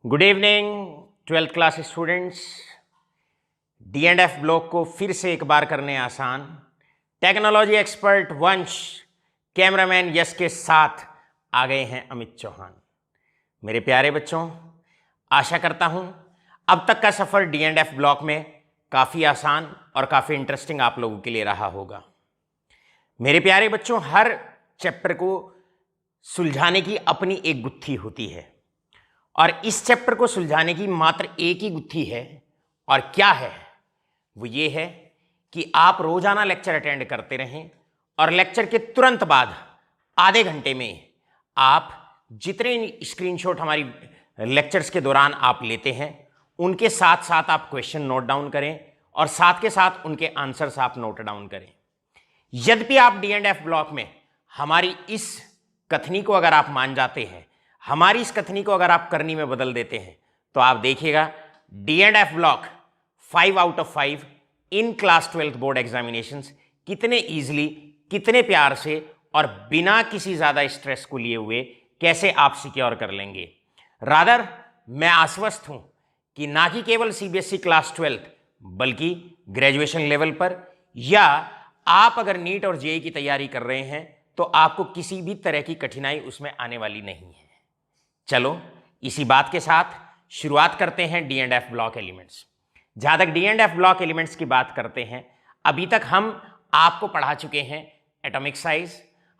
Good evening twelfth class students. D and F block को फिर से एक बार करने आसान टेक्नोलॉजी एक्सपर्ट वंश कैमरामैन यश के साथ आ गए हैं अमित चौहान। मेरे प्यारे बच्चों, आशा करता हूं अब तक का सफ़र डी एंड एफ ब्लॉक में काफ़ी आसान और काफ़ी इंटरेस्टिंग आप लोगों के लिए रहा होगा। मेरे प्यारे बच्चों, हर चैप्टर को सुलझाने की अपनी एक गुत्थी होती है और इस चैप्टर को सुलझाने की मात्र एक ही गुत्थी है। और क्या है वो? ये है कि आप रोजाना लेक्चर अटेंड करते रहें और लेक्चर के तुरंत बाद आधे घंटे में आप जितने स्क्रीनशॉट हमारी लेक्चर्स के दौरान आप लेते हैं उनके साथ साथ आप क्वेश्चन नोट डाउन करें और साथ के साथ उनके आंसर्स आप नोट डाउन करें। यद्यपि आप डी एंड एफ ब्लॉक में हमारी इस कथनी को अगर आप मान जाते हैं, हमारी इस कथनी को अगर आप करनी में बदल देते हैं, तो आप देखिएगा D and F block 5 out of 5 in class 12th board examinations कितने इजीली, कितने प्यार से और बिना किसी ज़्यादा स्ट्रेस को लिए हुए कैसे आप सिक्योर कर लेंगे। रादर मैं आश्वस्त हूं कि ना कि केवल सीबीएसई क्लास 12th बल्कि ग्रेजुएशन लेवल पर या आप अगर नीट और जेईई की तैयारी कर रहे हैं तो आपको किसी भी तरह की कठिनाई उसमें आने वाली नहीं है। चलो इसी बात के साथ शुरुआत करते हैं D and F block elements. जहां तक D and F block elements की बात करते हैं, अभी तक हम आपको पढ़ा चुके हैं एटॉमिक साइज,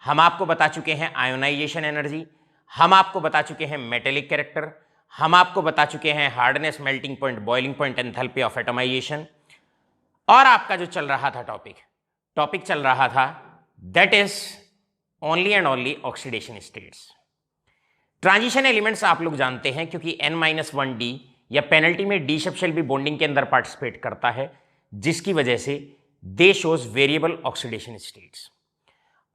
हम आपको बता चुके हैं आयोनाइजेशन एनर्जी, हम आपको बता चुके हैं मेटेलिक कैरेक्टर, हम आपको बता चुके हैं hardness, melting point, boiling point, enthalpy of atomization. और आपका जो चल रहा था टॉपिक चल रहा था that is only and only oxidation states. Transition elements आप लोग जानते हैं क्योंकि n-1d या पेनल्टी में d शब्द शेल भी बॉन्डिंग के अंदर पार्टिसिपेट करता है, जिसकी वजह से दे shows variable oxidation states.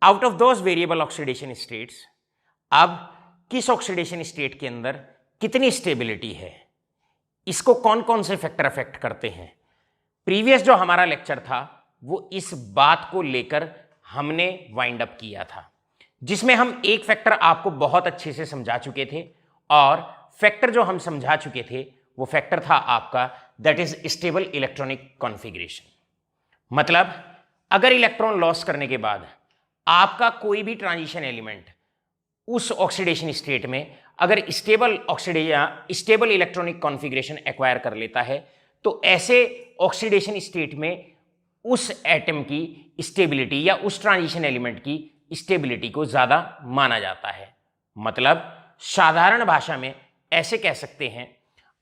Out of those variable oxidation states, अब किस ऑक्सीडेशन स्टेट के अंदर कितनी स्टेबिलिटी है, इसको कौन कौन से फैक्टर अफेक्ट करते हैं। प्रीवियस जो हमारा लेक्चर था वो इस बात को लेकर हमने वाइंड अप किया था, जिसमें हम एक फैक्टर आपको बहुत अच्छे से समझा चुके थे और फैक्टर जो हम समझा चुके थे वो फैक्टर था आपका that is stable electronic configuration. मतलब अगर इलेक्ट्रॉन लॉस करने के बाद आपका कोई भी ट्रांजिशन एलिमेंट उस ऑक्सीडेशन स्टेट में अगर स्टेबल इलेक्ट्रॉनिक कॉन्फ़िगरेशन एक्वायर कर लेता है, तो ऐसे ऑक्सीडेशन स्टेट में उस एटम की स्टेबिलिटी या उस ट्रांजिशन एलिमेंट की स्टेबिलिटी को ज्यादा माना जाता है। मतलब साधारण भाषा में ऐसे कह सकते हैं,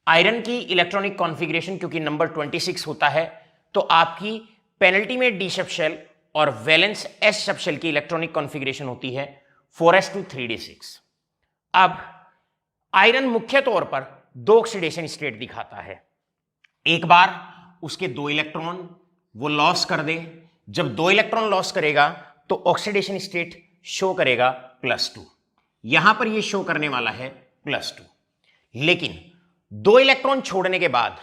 आयरन की इलेक्ट्रॉनिक कॉन्फ़िगरेशन क्योंकि नंबर 26 होता है, तो आपकी पेनल्टी में डी शब्द शेल और वैलेंस एस शब्द शेल की इलेक्ट्रॉनिक कॉन्फ़िगरेशन होती है 4s2 3d6। अब आयरन मुख्य तौर पर दो ऑक्सीडेशन स्टेट दिखाता है। एक बार उसके 2 इलेक्ट्रॉन वो लॉस कर दे, जब 2 इलेक्ट्रॉन लॉस करेगा तो ऑक्सीडेशन स्टेट शो करेगा +2। यहां पर ये शो करने वाला है +2। लेकिन 2 इलेक्ट्रॉन छोड़ने के बाद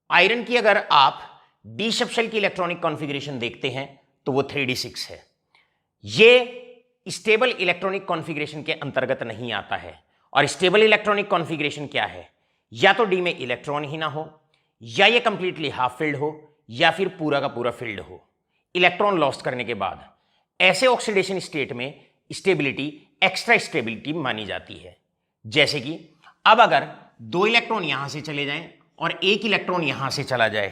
आयरन की अगर आप डी शब्द शेल की इलेक्ट्रॉनिक कॉन्फ़िगरेशन देखते हैं तो वो 3d6 है। ये स्टेबल इलेक्ट्रॉनिक कॉन्फ़िगरेशन के अंतर्गत नहीं आता है। और स्टेबल इलेक्ट्रॉनिक कॉन्फ़िगरेशन क्या है? या तो डी में इलेक्ट्रॉन ही ना हो, या ये कंप्लीटली हाफ फिल्ड हो, या फिर पूरा का पूरा फिल्ड हो। इलेक्ट्रॉन लॉस्ट करने के बाद ऐसे ऑक्सीडेशन स्टेट में स्टेबिलिटी एक्स्ट्रा स्टेबिलिटी मानी जाती है। जैसे कि अब अगर 2 इलेक्ट्रॉन यहां से चले जाएं और 1 इलेक्ट्रॉन यहां से चला जाए,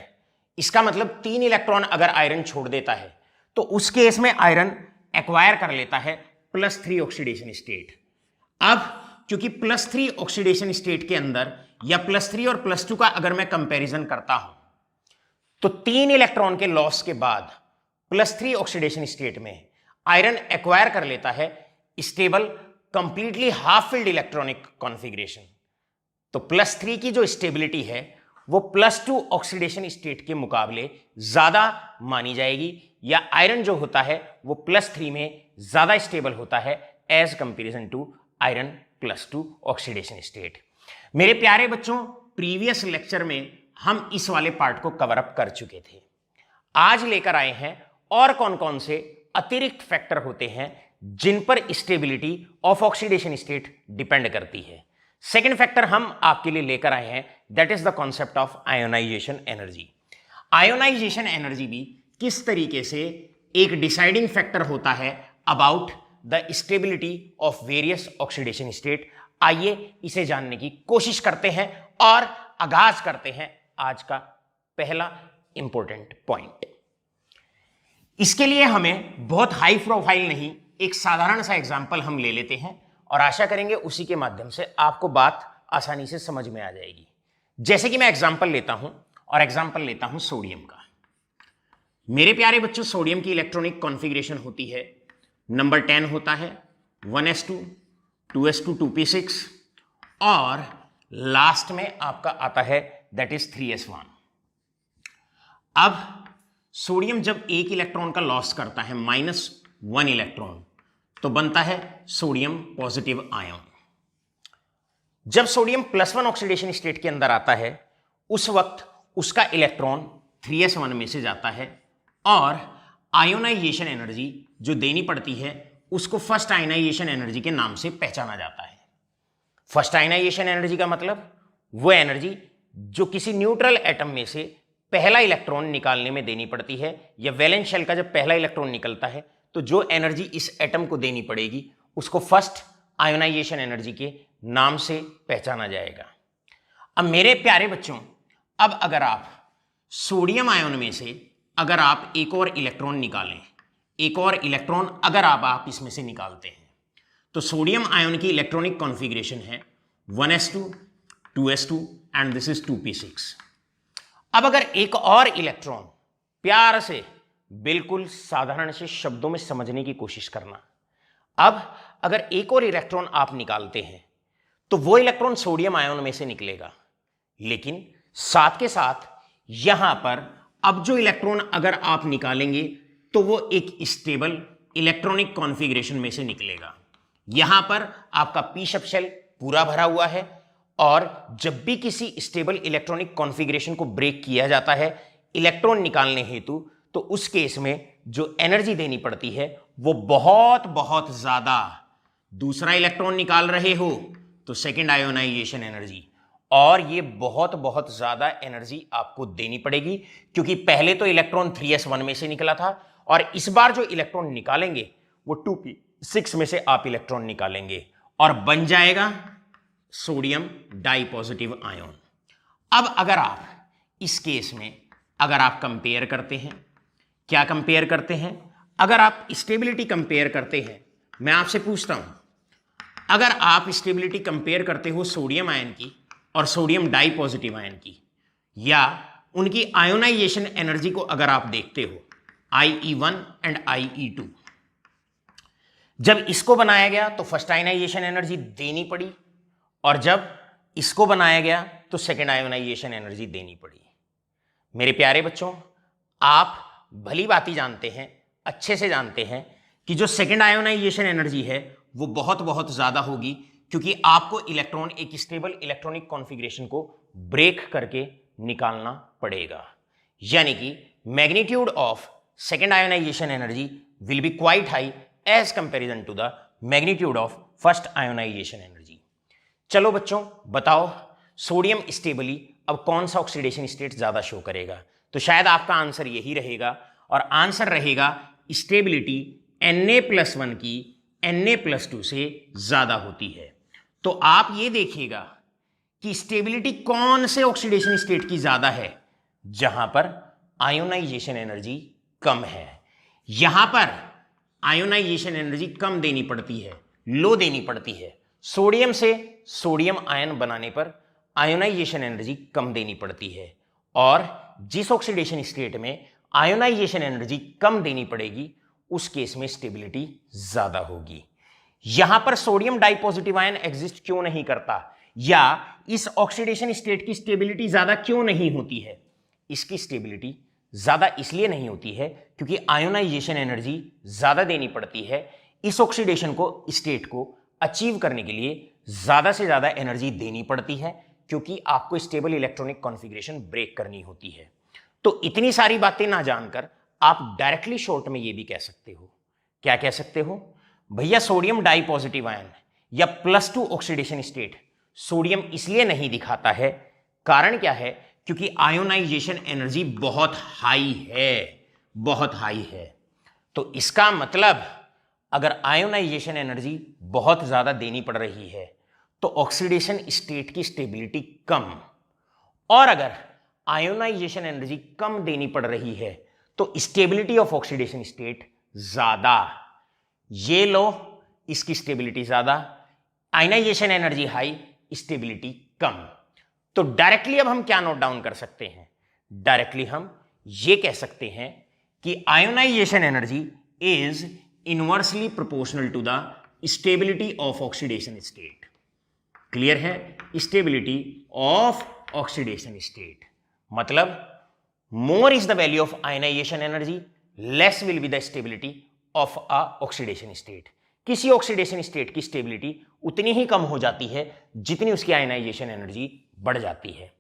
इसका मतलब 3 इलेक्ट्रॉन अगर आयरन छोड़ देता है तो उस केस में आयरन एक्वायर कर लेता है +3 ऑक्सीडेशन स्टेट। अब क्योंकि +3 ऑक्सीडेशन स्टेट के अंदर या +3 और +2 का अगर मैं कंपैरिजन करता हूं तो 3 इलेक्ट्रॉन के लॉस के बाद +3 ऑक्सीडेशन स्टेट में आयरन एक्वायर कर लेता है stable completely half filled electronic configuration. तो +3 की जो स्टेबिलिटी है वो +2 ऑक्सीडेशन स्टेट के मुकाबले ज्यादा मानी जाएगी, या आयरन जो होता है वो +3 में ज्यादा स्टेबल होता है as comparison to iron +2 oxidation state. मेरे प्यारे बच्चों, प्रीवियस लेक्चर में हम इस वाले पार्ट को कवर अप कर चुके थे। आज लेकर आए हैं और कौन कौन से अतिरिक्त फैक्टर होते हैं जिन पर stability of oxidation state depend करती है। सेकेंड फैक्टर हम आपके लिए लेकर आए हैं, that is the concept of ionization energy. Ionization energy भी किस तरीके से एक डिसाइडिंग फैक्टर होता है about the stability of various oxidation state. आइए इसे जानने की कोशिश करते हैं और आगाज करते हैं आज का पहला इंपॉर्टेंट पॉइंट। इसके लिए हमें बहुत हाई प्रोफाइल नहीं, एक साधारण सा एग्जाम्पल हम ले लेते हैं और आशा करेंगे उसी के माध्यम से आपको बात आसानी से समझ में आ जाएगी। जैसे कि मैं एग्जाम्पल लेता हूं और एग्जाम्पल लेता हूं सोडियम का। मेरे प्यारे बच्चों, सोडियम की इलेक्ट्रॉनिक कॉन्फ़िगरेशन होती है, नंबर 10 होता है 1s2 2s2 2p6 और लास्ट में आपका आता है दैट इज 3s1। अब सोडियम जब एक इलेक्ट्रॉन का लॉस करता है -1 इलेक्ट्रॉन तो बनता है सोडियम पॉजिटिव आयन। जब सोडियम +1 ऑक्सीडेशन स्टेट के अंदर आता है उस वक्त उसका इलेक्ट्रॉन 3s1 में से जाता है और आयोनाइजेशन एनर्जी जो देनी पड़ती है उसको फर्स्ट आयोनाइजेशन एनर्जी के नाम से पहचाना जाता है। फर्स्ट आयोनाइजेशन एनर्जी का मतलब वो एनर्जी जो किसी न्यूट्रल एटम में से पहला इलेक्ट्रॉन निकालने में देनी पड़ती है, या वैलेंस शेल का जब पहला इलेक्ट्रॉन निकलता है तो जो एनर्जी इस एटम को देनी पड़ेगी उसको फर्स्ट आयोनाइजेशन एनर्जी के नाम से पहचाना जाएगा। अब मेरे प्यारे बच्चों, अब अगर आप सोडियम आयन में से अगर आप एक और इलेक्ट्रॉन निकालें, एक और इलेक्ट्रॉन अगर आप इसमें से निकालते हैं तो सोडियम आयन की इलेक्ट्रॉनिक कॉन्फ़िगरेशन है 1s2 2s2 and this is 2p6। अब अगर एक और इलेक्ट्रॉन, प्यार से बिल्कुल साधारण से शब्दों में समझने की कोशिश करना, अब अगर एक और इलेक्ट्रॉन आप निकालते हैं तो वो इलेक्ट्रॉन सोडियम आयन में से निकलेगा, लेकिन साथ के साथ यहां पर अब जो इलेक्ट्रॉन अगर आप निकालेंगे तो वो एक स्टेबल इलेक्ट्रॉनिक कॉन्फ़िगरेशन में से निकलेगा। यहां पर आपका पी सब शेल पूरा भरा हुआ है और जब भी किसी स्टेबल इलेक्ट्रॉनिक कॉन्फ़िगरेशन को ब्रेक किया जाता है इलेक्ट्रॉन निकालने हेतु, तो उस केस में जो एनर्जी देनी पड़ती है वो बहुत बहुत ज्यादा। दूसरा इलेक्ट्रॉन निकाल रहे हो तो सेकेंड आयोनाइजेशन एनर्जी, और ये बहुत बहुत ज्यादा एनर्जी आपको देनी पड़ेगी क्योंकि पहले तो इलेक्ट्रॉन 3s1 में से निकला था और इस बार जो इलेक्ट्रॉन निकालेंगे वो 2p6 में से आप इलेक्ट्रॉन निकालेंगे और बन जाएगा सोडियम डाइपॉजिटिव आयन। अब अगर आप इस केस में अगर आप कंपेयर करते हैं, क्या कंपेयर करते हैं, अगर आप स्टेबिलिटी कंपेयर करते हैं, मैं आपसे पूछता हूं, अगर आप स्टेबिलिटी कंपेयर करते हो सोडियम आयन की और सोडियम डाइपॉजिटिव आयन की, या उनकी आयोनाइजेशन एनर्जी को अगर आप देखते हो IE1 एंड IE2, जब इसको बनाया गया तो फर्स्ट आयोनाइजेशन एनर्जी देनी पड़ी और जब इसको बनाया गया तो सेकेंड आयोनाइजेशन एनर्जी देनी पड़ी। मेरे प्यारे बच्चों, आप भली भांति जानते हैं, अच्छे से जानते हैं कि जो सेकेंड आयोनाइजेशन एनर्जी है वो बहुत बहुत ज्यादा होगी क्योंकि आपको इलेक्ट्रॉन एक स्टेबल इलेक्ट्रॉनिक कॉन्फ़िगरेशन को ब्रेक करके निकालना पड़ेगा, यानी कि magnitude of second ionization energy will be quite high as comparison to the magnitude of first ionization energy. चलो बच्चों बताओ, सोडियम स्टेबली अब कौन सा ऑक्सीडेशन स्टेट ज्यादा शो करेगा? तो शायद आपका आंसर यही रहेगा और आंसर रहेगा स्टेबिलिटी Na+1 की Na+2 से ज्यादा होती है। तो आप ये देखिएगा कि स्टेबिलिटी कौन से ऑक्सीडेशन स्टेट की ज्यादा है? जहां पर आयोनाइजेशन एनर्जी कम है। यहां पर आयोनाइजेशन एनर्जी कम देनी पड़ती है, लो देनी पड़ती है। सोडियम से सोडियम आयन बनाने पर आयोनाइजेशन एनर्जी कम देनी पड़ती है, और जिस ऑक्सीडेशन स्टेट में आयोनाइजेशन एनर्जी कम देनी पड़ेगी उस केस में स्टेबिलिटी ज्यादा होगी। यहां पर सोडियम डाइपॉजिटिव आयन एग्जिस्ट क्यों नहीं करता, या इस ऑक्सीडेशन स्टेट की स्टेबिलिटी ज्यादा क्यों नहीं होती है? इसकी स्टेबिलिटी ज्यादा इसलिए नहीं होती है क्योंकि आयोनाइजेशन एनर्जी ज्यादा देनी पड़ती है। इस ऑक्सीडेशन को स्टेट को अचीव करने के लिए ज्यादा से ज्यादा एनर्जी देनी पड़ती है क्योंकि आपको स्टेबल इलेक्ट्रॉनिक कॉन्फ़िगरेशन ब्रेक करनी होती है। तो इतनी सारी बातें ना जानकर आप डायरेक्टली शॉर्ट में ये भी कह सकते हो, क्या कह सकते हो? भैया सोडियम डाइपॉजिटिव आयन या +2 ऑक्सीडेशन स्टेट सोडियम इसलिए नहीं दिखाता है, कारण क्या है, क्योंकि आयोनाइजेशन एनर्जी बहुत हाई है, बहुत हाई है। तो इसका मतलब अगर आयोनाइजेशन एनर्जी बहुत ज्यादा देनी पड़ रही है तो ऑक्सीडेशन स्टेट की स्टेबिलिटी कम, और अगर आयोनाइजेशन एनर्जी कम देनी पड़ रही है तो स्टेबिलिटी ऑफ ऑक्सीडेशन स्टेट ज्यादा। ये लो, इसकी स्टेबिलिटी ज्यादा, आयोनाइजेशन एनर्जी हाई, स्टेबिलिटी कम। तो डायरेक्टली अब हम क्या नोट डाउन कर सकते हैं, डायरेक्टली हम ये कह सकते हैं कि ionization energy is inversely proportional to the stability of oxidation state. Clear है, स्टेबिलिटी ऑफ ऑक्सीडेशन स्टेट मतलब more is the value of ionization energy, less will be the stability of a oxidation state. किसी oxidation state की stability उतनी ही कम हो जाती है जितनी उसकी आयोनाइजेशन एनर्जी बढ़ जाती है।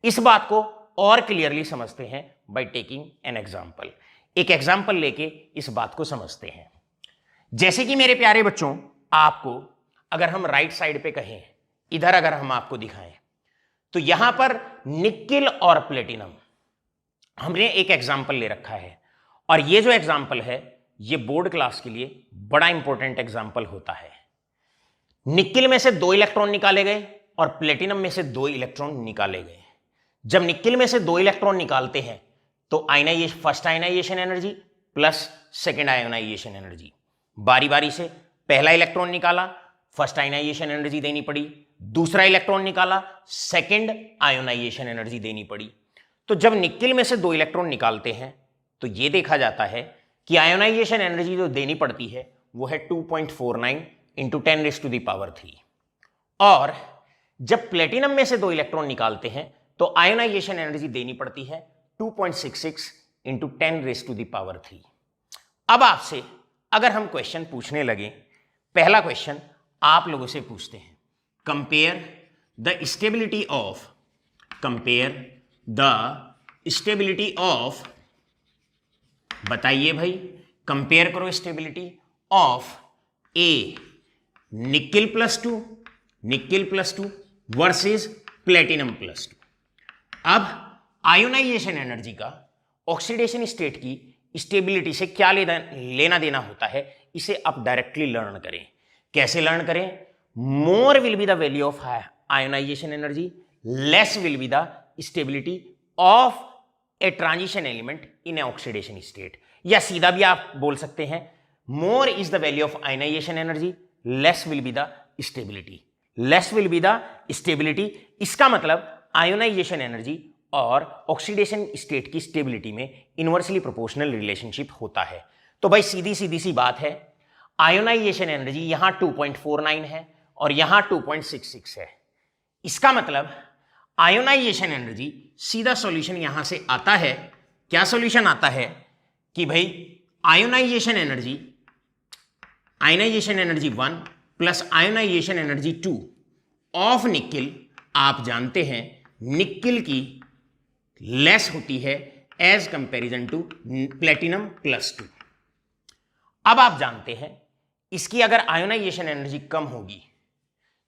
इस बात को और क्लियरली समझते हैं बाय टेकिंग एन एग्जांपल। एक एग्जांपल लेके इस बात को समझते हैं। जैसे कि मेरे प्यारे बच्चों, आपको अगर हम राइट साइड पे कहें, इधर अगर हम आपको दिखाएं, तो यहां पर निकिल और प्लेटिनम हमने एक एग्जांपल ले रखा है, और ये जो एग्जांपल है ये बोर्ड क्लास के लिए बड़ा इंपॉर्टेंट एग्जांपल होता है। निकिल में से 2 इलेक्ट्रॉन निकाले गए और प्लेटिनम में से 2 इलेक्ट्रॉन निकाले गए। जब निकिल में से 2 इलेक्ट्रॉन निकालते हैं तो ionization, first ionization energy plus second ionization energy, बारी बारी से पहला इलेक्ट्रॉन निकाला, फर्स्ट आयनाइजेशन एनर्जी देनी पड़ी, दूसरा इलेक्ट्रॉन निकाला, सेकेंड आयोनाइजेशन एनर्जी देनी पड़ी। तो जब निकिल में से 2 इलेक्ट्रॉन निकालते हैं तो यह देखा जाता है कि आयोनाइजेशन एनर्जी जो देनी पड़ती है वो है 2.49 इंटू 10⁻³ और जब प्लेटिनम में से 2 इलेक्ट्रॉन निकालते हैं तो आयोनाइजेशन एनर्जी देनी पड़ती है 2.66 इंटू 10⁻³ अब आपसे अगर हम क्वेश्चन पूछने लगे, पहला क्वेश्चन आप लोगों से पूछते हैं, कंपेयर द स्टेबिलिटी ऑफ, बताइए भाई, कंपेयर करो stability of a nickel plus two versus platinum plus 2। अब आयोनाइजेशन एनर्जी का ऑक्सीडेशन स्टेट की स्टेबिलिटी से क्या लेना देना होता है, इसे आप डायरेक्टली लर्न करें। कैसे लर्न करें? More will be the value of ionization energy, less will be the stability of a transition element in a oxidation state. या सीधा भी आप बोल सकते हैं, more is the value of ionization energy, less will be the stability, less will be the stability. इसका मतलब ionization energy और ऑक्सीडेशन स्टेट की स्टेबिलिटी में इनवर्सली प्रोपोर्शनल रिलेशनशिप होता है। तो भाई सीधी सी बात है, आयोनाइजेशन एनर्जी यहां 2.49 है और यहां 2.66 है। इसका मतलब आयोनाइजेशन एनर्जी, सीधा सॉल्यूशन यहां से आता है, क्या सॉल्यूशन आता है कि भाई ionization energy 1 plus ionization energy 2 of nickel, आप जानते हैं निकिल की लेस होती है as comparison to platinum plus 2। अब आप जानते हैं इसकी अगर आयोनाइजेशन एनर्जी कम होगी,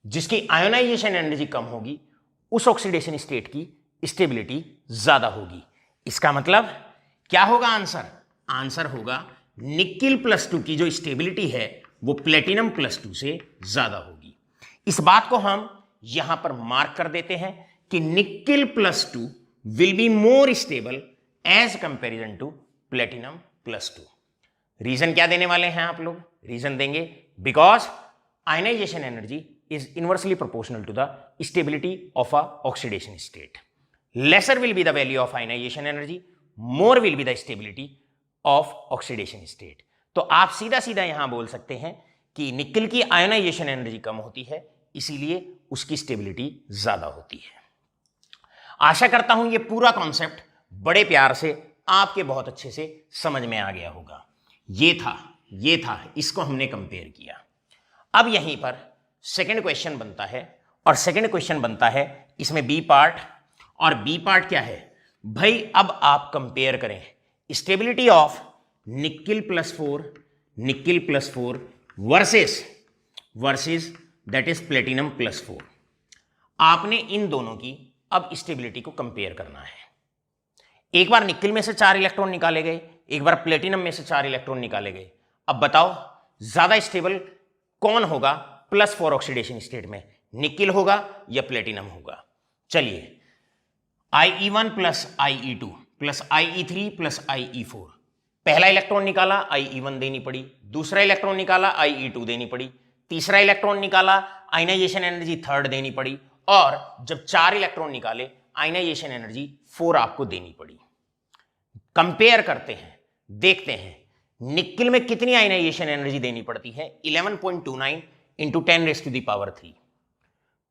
जिसकी आयोनाइजेशन एनर्जी कम होगी, उस ऑक्सीडेशन स्टेट की स्टेबिलिटी ज्यादा होगी। इसका मतलब क्या होगा आंसर? आंसर होगा निकिल प्लस 2 की जो स्टेबिलिटी है वो प्लेटिनम प्लस 2 से ज्यादा होगी। इस बात को हम यहां पर मार्क कर देते हैं कि nickel plus 2 will be more stable as comparison to platinum plus 2। Reason क्या देने वाले हैं आप लोग? रीजन देंगे because ionization energy is inversely proportional to the stability of a oxidation state. Lesser will be the value of ionization energy, more will be the stability of oxidation state. तो आप सीधा सीधा यहां बोल सकते हैं कि निकिल की आयोनाइजेशन एनर्जी कम होती है, इसीलिए उसकी स्टेबिलिटी ज्यादा होती है। आशा करता हूं ये पूरा कॉन्सेप्ट बड़े प्यार से आपके बहुत अच्छे से समझ में आ गया होगा। ये था, इसको हमने कंपेयर किया। अब यहीं पर सेकेंड क्वेश्चन बनता है, और सेकेंड क्वेश्चन बनता है इसमें बी पार्ट, और बी पार्ट क्या है भाई? अब आप कंपेयर करें stability of nickel plus 4 versus that is platinum plus 4। आपने इन दोनों की अब स्टेबिलिटी को कंपेयर करना है। एक बार निकिल में से 4 इलेक्ट्रॉन निकाले गए, एक बार प्लेटिनम में से 4 इलेक्ट्रॉन निकाले गए। अब बताओ ज्यादा स्टेबल कौन होगा +4 ऑक्सीडेशन स्टेट में, निकिल होगा या प्लेटिनम होगा? चलिए, IE1 plus IE2 plus IE3 plus IE4, पहला इलेक्ट्रॉन निकाला IE1 देनी पड़ी, दूसरा इलेक्ट्रॉन निकाला IE2 देनी पड़ी, तीसरा इलेक्ट्रॉन निकाला आयनाइजेशन एनर्जी 3rd देनी पड़ी, और जब 4 इलेक्ट्रॉन निकाले आयनाइजेशन एनर्जी 4 आपको देनी पड़ी। कंपेयर करते हैं, देखते हैं निकिल में कितनी आयनाइजेशन एनर्जी देनी पड़ती है, 11.29 इंटू 10⁻³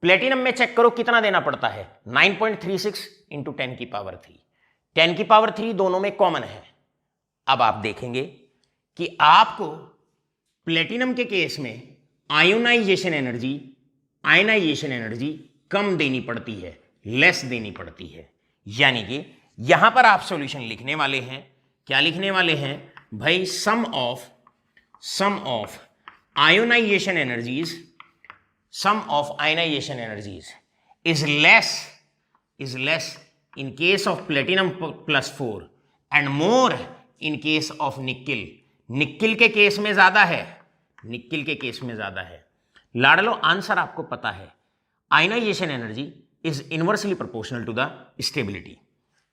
प्लेटिनम में चेक करो कितना देना पड़ता है, 9.36 इंटू 10⁻³ 10⁻³ दोनों में कॉमन है। अब आप देखेंगे कि आपको प्लेटिनम के केस में आयोनाइजेशन एनर्जी कम देनी पड़ती है, लेस देनी पड़ती है। यानी कि यहां पर आप सॉल्यूशन लिखने वाले हैं, क्या लिखने वाले हैं भाई, sum of ionization energies is less in case of platinum +4 and more in case of nickel. Nickel के केस में ज्यादा है, लाडलो आंसर आपको पता है, ionization energy is inversely proportional to the stability.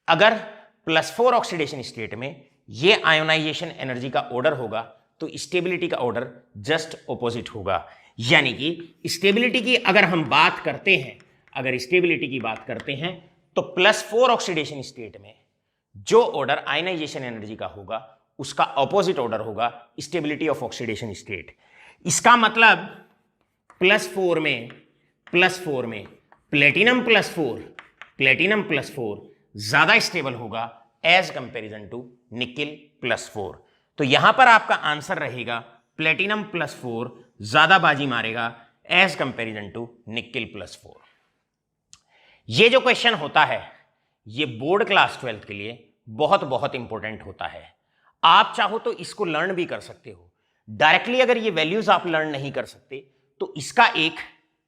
अगर +4 ऑक्सीडेशन स्टेट में ये आयोनाइजेशन एनर्जी का ऑर्डर होगा तो स्टेबिलिटी का ऑर्डर जस्ट ऑपोजिट होगा। यानी कि स्टेबिलिटी की अगर हम बात करते हैं, तो +4 ऑक्सीडेशन स्टेट में जो ऑर्डर आयनाइजेशन एनर्जी का होगा उसका ऑपोजिट ऑर्डर होगा स्टेबिलिटी ऑफ ऑक्सीडेशन स्टेट। इसका मतलब +4 में प्लेटिनम +4 ज्यादा स्टेबल होगा एज कंपैरिजन टू निकिल +4। तो यहां पर आपका आंसर रहेगा प्लेटिनम +4 ज्यादा बाजी मारेगा एज कंपैरिजन टू निकिल +4। ये जो क्वेश्चन होता है ये बोर्ड क्लास 12th के लिए बहुत इंपॉर्टेंट होता है। आप चाहो तो इसको लर्न भी कर सकते हो डायरेक्टली। अगर ये वैल्यूज आप लर्न नहीं कर सकते तो इसका एक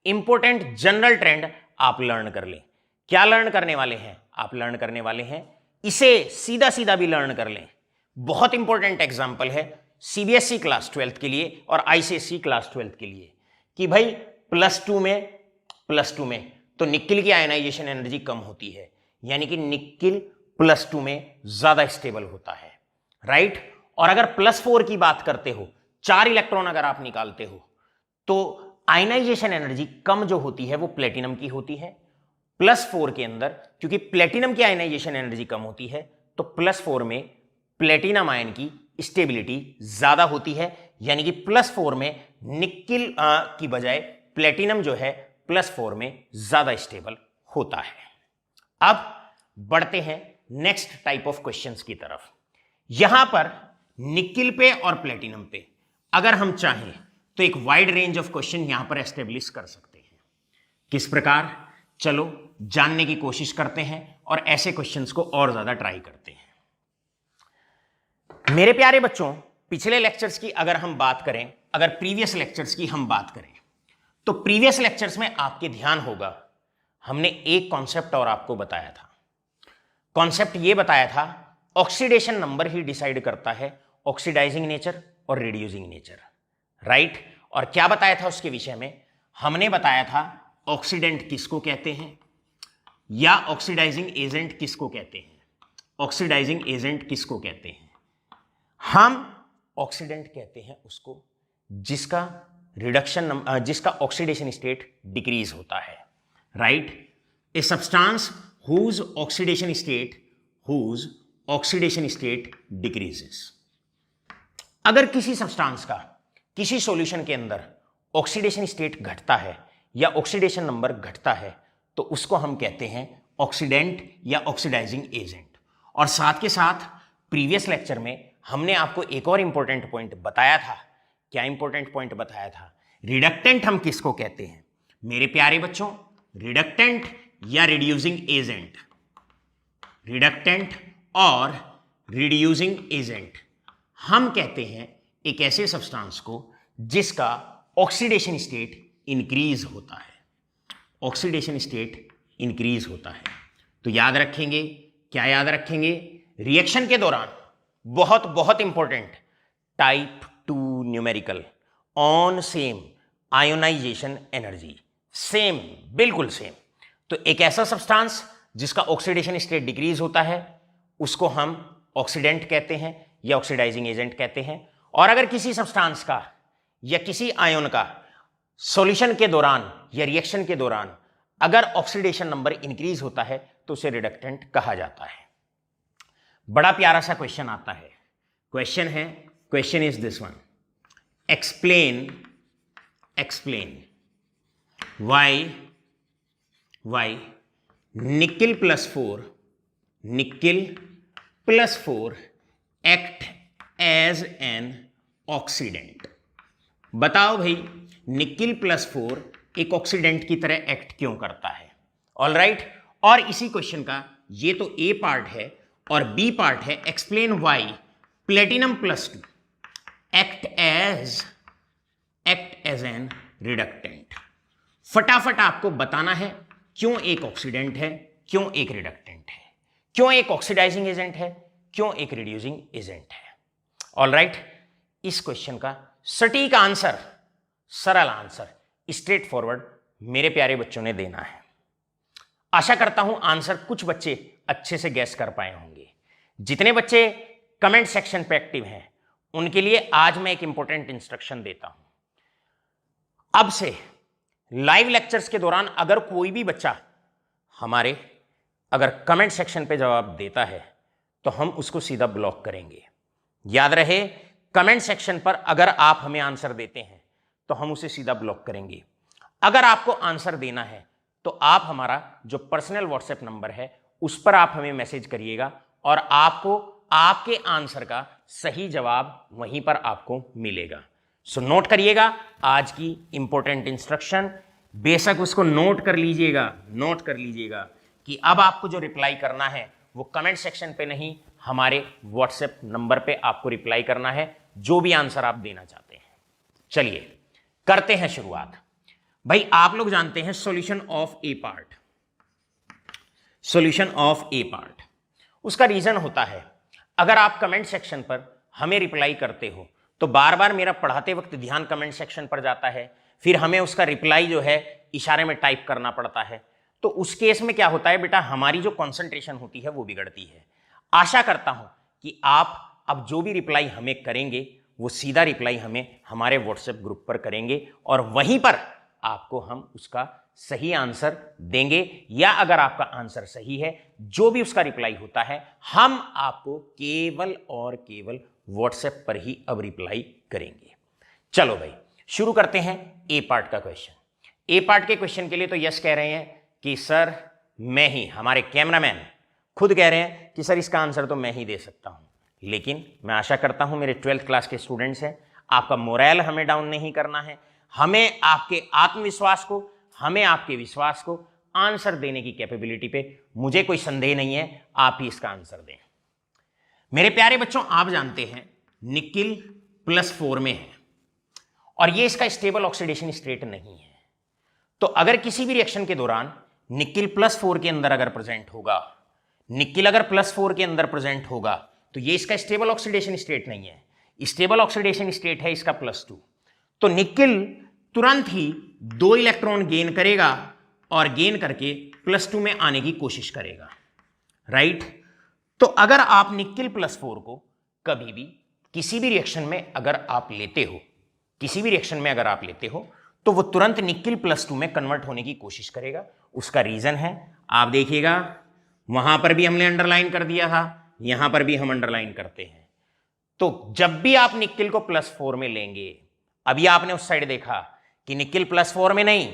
इंपॉर्टेंट जनरल ट्रेंड आप लर्न कर लें। क्या लर्न करने वाले हैं आप? लर्न करने वाले हैं इसे सीधा भी लर्न कर लें। बहुत इंपॉर्टेंट एग्जाम्पल है CBSE क्लास 12th के लिए और ICSE क्लास 12th के लिए कि भाई +2 में तो निकिल की आयनाइजेशन एनर्जी कम होती है, यानी कि निकिल +2 में ज्यादा स्टेबल होता है, राइट। और अगर +4 की बात करते हो, 4 इलेक्ट्रॉन अगर आप निकालते हो तो आयनाइजेशन एनर्जी कम जो होती है वो प्लेटिनम की होती है। +4 के अंदर क्योंकि प्लेटिनम की आयनाइजेशन एनर्जी कम होती है तो +4 में प्लेटिनम आयन की स्टेबिलिटी ज्यादा होती है, यानी कि +4 में निकिल की बजाय प्लेटिनम जो है +4 में ज्यादा स्टेबल होता है। अब बढ़ते हैं नेक्स्ट टाइप ऑफ क्वेश्चंस की तरफ। यहां पर निकिल पे और प्लेटिनम पे अगर हम चाहें तो एक वाइड रेंज ऑफ क्वेश्चन यहां पर एस्टेब्लिश कर सकते हैं। किस प्रकार, चलो जानने की कोशिश करते हैं और ऐसे क्वेश्चंस को और ज्यादा ट्राई करते हैं। मेरे प्यारे बच्चों, पिछले लेक्चर्स की अगर हम बात करें, अगर प्रीवियस लेक्चर्स की हम बात करें तो प्रीवियस लेक्चर्स में आपके ध्यान होगा हमने एक कॉन्सेप्ट और आपको बताया था। कॉन्सेप्ट ये बताया था ऑक्सीडेशन नंबर ही डिसाइड करता है ऑक्सीडाइजिंग नेचर और रिड्यूसिंग नेचर, राइट। और क्या बताया था उसके विषय में? हमने बताया था ऑक्सीडेंट किसको कहते हैं या ऑक्सीडाइजिंग एजेंट किसको कहते हैं। ऑक्सीडाइजिंग एजेंट किसको कहते हैं? हम ऑक्सीडेंट कहते हैं उसको जिसका जिसका ऑक्सीडेशन स्टेट डिक्रीज होता है, right. A substance whose oxidation state decreases। अगर किसी सब्सटेंस का किसी सॉल्यूशन के अंदर ऑक्सीडेशन स्टेट घटता है या ऑक्सीडेशन नंबर घटता है तो उसको हम कहते हैं ऑक्सीडेंट या ऑक्सीडाइजिंग एजेंट। और साथ के साथ प्रीवियस लेक्चर में हमने आपको एक और इंपॉर्टेंट पॉइंट बताया था। क्या इंपॉर्टेंट पॉइंट बताया था? रिडक्टेंट हम किसको कहते हैं मेरे प्यारे बच्चों? रिडक्टेंट या रिड्यूसिंग एजेंट। रिडक्टेंट और रिड्यूसिंग एजेंट हम कहते हैं एक ऐसे सब्सटेंस को जिसका ऑक्सीडेशन स्टेट इंक्रीज होता है। ऑक्सीडेशन स्टेट इंक्रीज होता है। तो याद रखेंगे, क्या याद रखेंगे? रिएक्शन के दौरान बहुत बहुत important, type 2 numerical on same ionization energy, same, बिल्कुल सेम। तो एक ऐसा सब्सटेंस जिसका ऑक्सीडेशन स्टेट डिक्रीज होता है उसको हम ऑक्सीडेंट कहते हैं या ऑक्सीडाइजिंग एजेंट कहते हैं। और अगर किसी सब्सटेंस का या किसी आयन का सॉल्यूशन के दौरान या रिएक्शन के दौरान अगर ऑक्सीडेशन नंबर इंक्रीज होता है तो उसे रिडक्टेंट कहा जाता है। बड़ा प्यारा सा क्वेश्चन आता है, question is this one, explain why nickel plus 4 act as an oxidant. बताओ भाई, निकिल प्लस 4 एक ऑक्सीडेंट की तरह एक्ट क्यों करता है? ऑलराइट, और इसी क्वेश्चन का ये तो ए पार्ट है और बी पार्ट है, explain why platinum plus 2 act as an reductant. फटाफट आपको बताना है क्यों एक ऑक्सीडेंट है, क्यों एक रिडक्टेंट है, क्यों एक ऑक्सीडाइजिंग एजेंट है, क्यों एक रिड्यूसिंग एजेंट है। ऑलराइट, इस क्वेश्चन का सटीक आंसर, सरल आंसर, स्ट्रेट फॉरवर्ड मेरे प्यारे बच्चों ने देना है। आशा करता हूं आंसर कुछ बच्चे अच्छे से गैस कर पाए होंगे। जितने बच्चे कमेंट सेक्शन पे एक्टिव हैं उनके लिए आज मैं एक इंपॉर्टेंट इंस्ट्रक्शन देता हूं। अब से लाइव लेक्चर्स के दौरान अगर कोई भी बच्चा हमारे अगर कमेंट सेक्शन पे जवाब देता है तो हम उसको सीधा ब्लॉक करेंगे। याद रहे, कमेंट सेक्शन पर अगर आप हमें आंसर देते हैं तो हम उसे सीधा ब्लॉक करेंगे। अगर आपको आंसर देना है तो आप हमारा जो पर्सनल व्हाट्सएप नंबर है उस पर आप हमें मैसेज करिएगा और आपको आपके आंसर का सही जवाब वहीं पर आपको मिलेगा। सो नोट करिएगा आज की इंपॉर्टेंट इंस्ट्रक्शन, बेशक उसको नोट कर लीजिएगा कि अब आपको जो रिप्लाई करना है वो कमेंट सेक्शन पे नहीं, हमारे व्हाट्सएप नंबर पे आपको रिप्लाई करना है जो भी आंसर आप देना चाहते हैं। चलिए करते हैं शुरुआत। भाई आप लोग जानते हैं सॉल्यूशन ऑफ ए पार्ट, उसका रीजन होता है अगर आप कमेंट सेक्शन पर हमें रिप्लाई करते हो तो बार बार मेरा पढ़ाते वक्त ध्यान कमेंट सेक्शन पर जाता है, फिर हमें उसका रिप्लाई जो है इशारे में टाइप करना पड़ता है। तो उस केस में क्या होता है बेटा, हमारी जो कंसंट्रेशन होती है वो बिगड़ती है। आशा करता हूं कि आप अब जो भी रिप्लाई हमें करेंगे वो सीधा रिप्लाई हमें हमारे व्हाट्सएप ग्रुप पर करेंगे और वहीं पर आपको हम उसका सही आंसर देंगे, या अगर आपका आंसर सही है जो भी उसका रिप्लाई होता है हम आपको केवल और केवल व्हाट्सएप पर ही अब रिप्लाई करेंगे। चलो भाई शुरू करते हैं ए पार्ट का क्वेश्चन। ए पार्ट के क्वेश्चन के लिए तो यस कह रहे हैं कि सर मैं ही, हमारे कैमरामैन खुद कह रहे हैं कि सर इसका आंसर तो मैं ही दे सकता हूं, लेकिन मैं आशा करता हूं मेरे 12th क्लास के स्टूडेंट्स हैं, आपका मोरल हमें डाउन नहीं करना है, हमें आपके आत्मविश्वास को, हमें आपके विश्वास को आंसर देने की कैपेबिलिटी पे मुझे कोई संदेह नहीं है, आप ही इसका आंसर दें। मेरे प्यारे बच्चों आप जानते हैं निकिल +4 में है और ये इसका स्टेबल ऑक्सीडेशन स्टेट नहीं है। तो अगर किसी भी रिएक्शन के दौरान निकिल +4 के अंदर अगर प्रेजेंट होगा, निकिल अगर +4 के अंदर प्रेजेंट होगा तो ये इसका स्टेबल ऑक्सीडेशन स्टेट नहीं है, स्टेबल ऑक्सीडेशन स्टेट है इसका +2। तो निकिल तुरंत ही 2 इलेक्ट्रॉन गेन करेगा और गेन करके +2 में आने की कोशिश करेगा, राइट। तो अगर आप निकिल +4 को कभी भी किसी भी रिएक्शन में अगर आप लेते हो, तो वो तुरंत निकिल +2 में कन्वर्ट होने की कोशिश करेगा। उसका रीजन है, आप देखिएगा वहां पर भी हमने अंडरलाइन कर दिया था, यहां पर भी हम अंडरलाइन करते हैं। तो जब भी आप निकिल को +4 में लेंगे, अभी आपने उस साइड देखा कि निकिल +4 में नहीं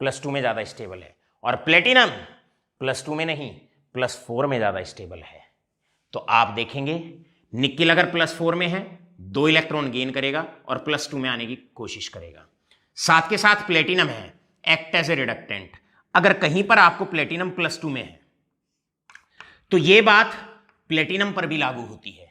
+2 में ज्यादा स्टेबल है और प्लेटिनम +2 में नहीं +4 में ज्यादा स्टेबल है। तो आप देखेंगे निकिल अगर +4 में है 2 इलेक्ट्रॉन गेन करेगा और +2 में आने की कोशिश करेगा। साथ के साथ प्लेटिनम है, एक्ट एज ए रिडक्टेंट। अगर कहीं पर आपको प्लेटिनम +2 में है तो यह बात प्लेटिनम पर भी लागू होती है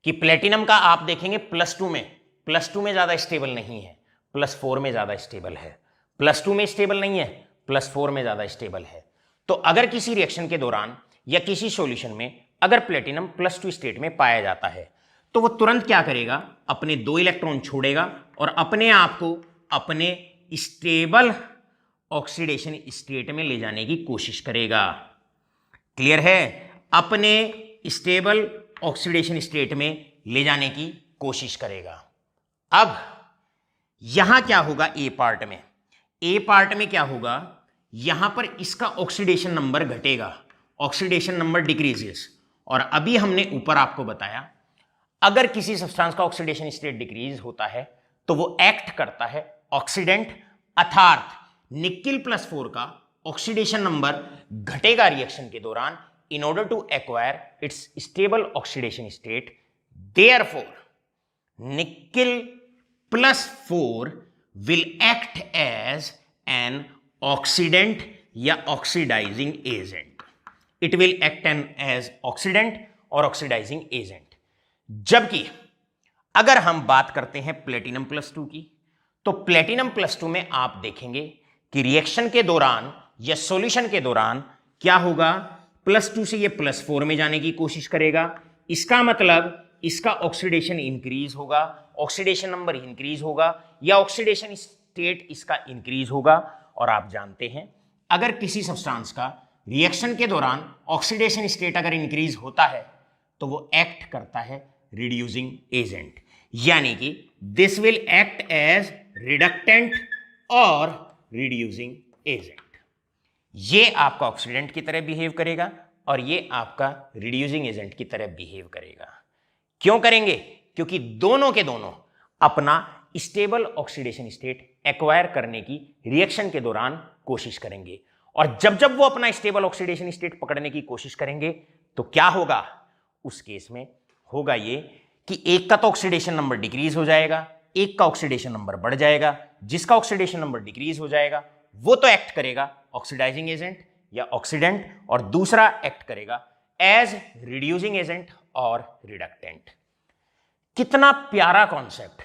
कि प्लेटिनम का आप देखेंगे +2 में ज्यादा स्टेबल नहीं है, +4 में ज्यादा स्टेबल है। +2 में स्टेबल नहीं है, +4 में ज्यादा स्टेबल है। तो अगर किसी रिएक्शन के दौरान या किसी सॉल्यूशन में अगर प्लेटिनम +2 स्टेट में पाया जाता है तो वो तुरंत क्या करेगा, अपने 2 इलेक्ट्रॉन छोड़ेगा और अपने आप को अपने स्टेबल ऑक्सीडेशन स्टेट में ले जाने की कोशिश करेगा। क्लियर है? अपने स्टेबल ऑक्सीडेशन स्टेट में ले जाने की कोशिश करेगा। अब यहां क्या होगा, ए पार्ट में क्या होगा, यहां पर इसका ऑक्सीडेशन नंबर घटेगा, ऑक्सीडेशन नंबर डिक्रीजेस। और अभी हमने ऊपर आपको बताया अगर किसी सब्सटेंस का ऑक्सीडेशन स्टेट डिक्रीज होता है तो वो एक्ट करता है ऑक्सीडेंट, अर्थात निकिल +4 का ऑक्सीडेशन नंबर घटेगा रिएक्शन के दौरान in order to acquire its stable oxidation state. Therefore, nickel +4 will act as an oxidant या oxidizing agent. It will act as oxidant और oxidizing agent. जबकि अगर हम बात करते हैं प्लेटिनम +2 की, तो प्लेटिनम +2 में आप देखेंगे कि रिएक्शन के दौरान या सॉल्यूशन के दौरान क्या होगा, +2 से ये +4 में जाने की कोशिश करेगा। इसका मतलब इसका ऑक्सीडेशन इंक्रीज होगा, ऑक्सीडेशन नंबर इंक्रीज होगा या ऑक्सीडेशन स्टेट इसका इंक्रीज होगा। और आप जानते हैं अगर किसी सब्सटेंस का रिएक्शन के दौरान ऑक्सीडेशन स्टेट अगर इंक्रीज होता है तो वो एक्ट करता है रिड्यूसिंग एजेंट, यानी कि this will act as reductant और रिड्यूसिंग एजेंट। ये आपका ऑक्सीडेंट की तरह बिहेव करेगा और ये आपका रिड्यूसिंग एजेंट की तरह बिहेव करेगा। क्यों करेंगे? क्योंकि दोनों के दोनों अपना स्टेबल ऑक्सीडेशन स्टेट एक्वायर करने की रिएक्शन के दौरान कोशिश करेंगे। और जब जब वो अपना स्टेबल ऑक्सीडेशन स्टेट पकड़ने की कोशिश करेंगे तो क्या होगा, उस केस में होगा ये कि एक का तो ऑक्सीडेशन नंबर डिक्रीज हो जाएगा, एक का ऑक्सीडेशन नंबर बढ़ जाएगा। जिसका ऑक्सीडेशन नंबर डिक्रीज हो जाएगा वो तो एक्ट करेगा ऑक्सीडाइजिंग एजेंट या ऑक्सीडेंट, और दूसरा एक्ट करेगा एज रिड्यूसिंग एजेंट और रिडक्टेंट। कितना प्यारा कॉन्सेप्ट,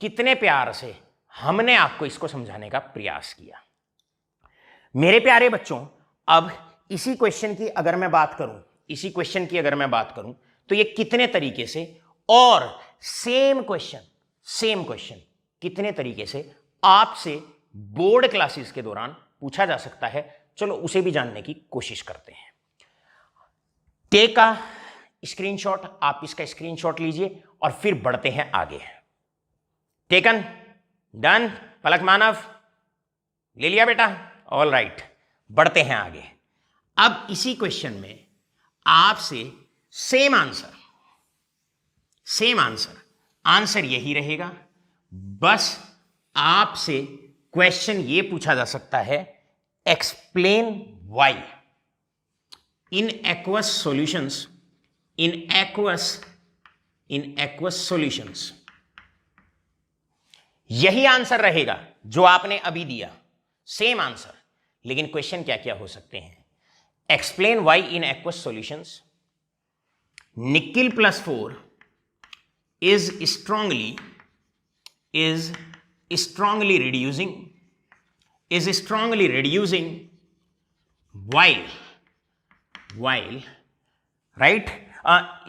कितने प्यार से हमने आपको इसको समझाने का प्रयास किया। मेरे प्यारे बच्चों, अब इसी क्वेश्चन की अगर मैं बात करूं तो ये कितने तरीके से, और सेम क्वेश्चन कितने तरीके से आपसे बोर्ड क्लासेस के दौरान पूछा जा सकता है, चलो उसे भी जानने की कोशिश करते हैं। टेक अ स्क्रीनशॉट, आप इसका स्क्रीनशॉट लीजिए और फिर बढ़ते हैं आगे। टेकन, डन, पलक मानव ले लिया बेटा, ऑल राइट, बढ़ते हैं आगे। अब इसी क्वेश्चन में आपसे सेम आंसर यही रहेगा, बस आपसे क्वेश्चन ये पूछा जा सकता है, explain why in aqueous solutions. यही आंसर रहेगा जो आपने अभी दिया, सेम आंसर, लेकिन क्वेश्चन क्या क्या हो सकते हैं। Explain why in aqueous solutions nickel +4 is strongly reducing while right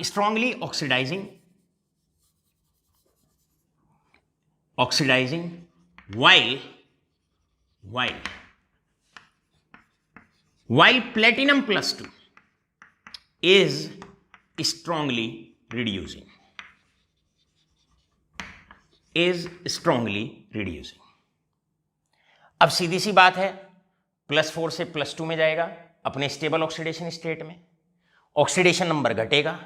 strongly oxidizing while platinum +2 is strongly reducing अब सीधी सी बात है, +4 से +2 में जाएगा अपने स्टेबल ऑक्सीडेशन स्टेट में, ऑक्सीडेशन नंबर घटेगा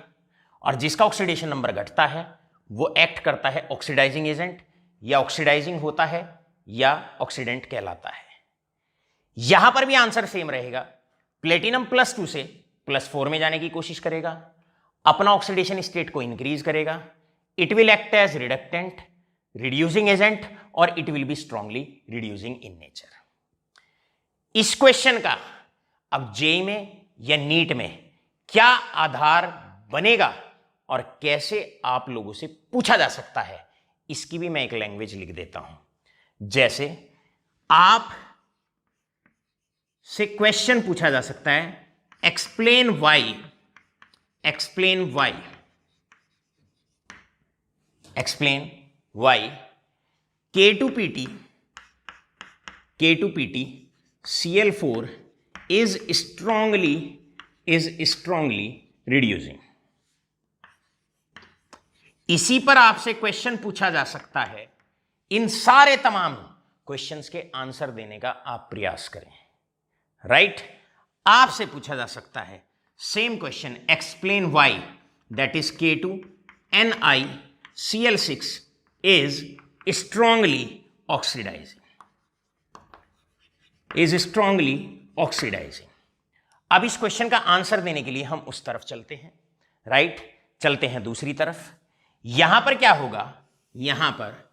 और जिसका ऑक्सीडेशन नंबर घटता है वो एक्ट करता है ऑक्सीडाइजिंग एजेंट, या ऑक्सीडाइजिंग होता है या ऑक्सीडेंट कहलाता है। यहां पर भी आंसर सेम रहेगा, प्लेटिनम +2 से +4 में जाने की कोशिश करेगा, अपना ऑक्सीडेशन स्टेट को इंक्रीज करेगा, it will act as reductant, reducing agent, और it will be strongly reducing in nature. इस क्वेश्चन का अब जेईई में या नीट में क्या आधार बनेगा और कैसे आप लोगों से पूछा जा सकता है, इसकी भी मैं एक लैंग्वेज लिख देता हूं। जैसे आप से क्वेश्चन पूछा जा सकता है, explain Y, explain why, explain why K2PT Cl4 is strongly reducing। इसी पर आपसे क्वेश्चन पूछा जा सकता है। इन सारे तमाम क्वेश्चंस के आंसर देने का आप प्रयास करें। राइट आपसे पूछा जा सकता है same question, explain why that is K2NiCl6 is strongly oxidizing। अब इस क्वेश्चन का आंसर देने के लिए हम उस तरफ चलते हैं। राइट चलते हैं दूसरी तरफ। यहां पर क्या होगा, यहां पर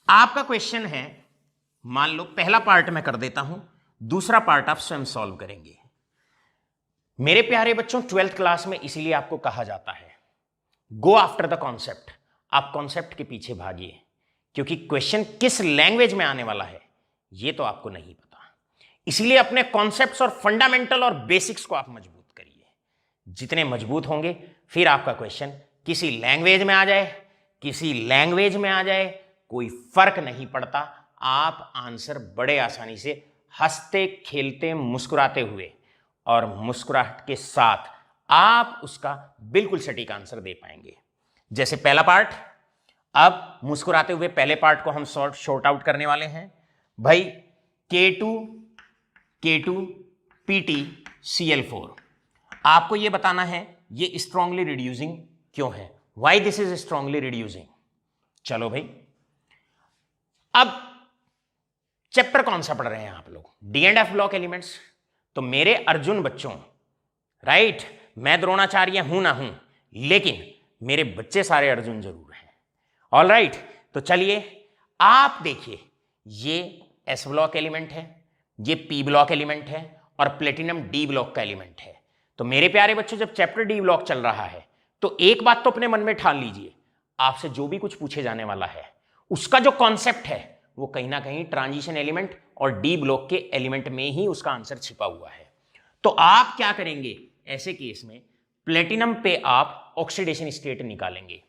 आपका क्वेश्चन है, मान लो पहला पार्ट मैं कर देता हूं, दूसरा पार्ट आप स्वयं सॉल्व करेंगे। मेरे प्यारे बच्चों 12th क्लास में इसीलिए आपको कहा जाता है गो आफ्टर द कॉन्सेप्ट। आप कॉन्सेप्ट के पीछे भागिए, क्योंकि क्वेश्चन किस लैंग्वेज में आने वाला है यह तो आपको नहीं पता। इसलिए अपने कॉन्सेप्ट्स और फंडामेंटल और बेसिक्स को आप मजबूत करिए। जितने मजबूत होंगे फिर आपका क्वेश्चन किसी लैंग्वेज में आ जाए, किसी लैंग्वेज में आ जाए, कोई फर्क नहीं पड़ता, आप आंसर बड़े आसानी से हंसते खेलते मुस्कुराते हुए और मुस्कुराहट के साथ आप उसका बिल्कुल सटीक आंसर दे पाएंगे। जैसे पहला पार्ट, अब मुस्कुराते हुए पहले पार्ट को हम शॉर्ट आउट करने वाले हैं। भाई K2PT Cl4, आपको यह बताना है ये स्ट्रांगली रिड्यूसिंग क्यों है, why this is strongly reducing. चलो भाई, अब चैप्टर कौन सा पढ़ रहे हैं आप लोग, D&F ब्लॉक एलिमेंट्स। तो मेरे अर्जुन बच्चों, राइट मैं द्रोणाचार्य हूं ना हूं, लेकिन मेरे बच्चे सारे अर्जुन जरूर हैं। ऑल राइट, तो चलिए आप देखिए, ये S ब्लॉक एलिमेंट है, ये P ब्लॉक एलिमेंट है और प्लेटिनम D ब्लॉक का एलिमेंट है। तो मेरे प्यारे बच्चों जब चैप्टर D ब्लॉक चल रहा है तो एक बात तो अपने मन में ठान लीजिए, आपसे जो भी कुछ पूछे जाने वाला है उसका जो कॉन्सेप्ट है वो कहीं ना कहीं ट्रांजिशन एलिमेंट और D ब्लॉक के एलिमेंट में ही उसका आंसर छिपा हुआ है। तो आप क्या करेंगे ऐसे केस में, प्लेटिनम पे आप ऑक्सीडेशन स्टेट निकालेंगे।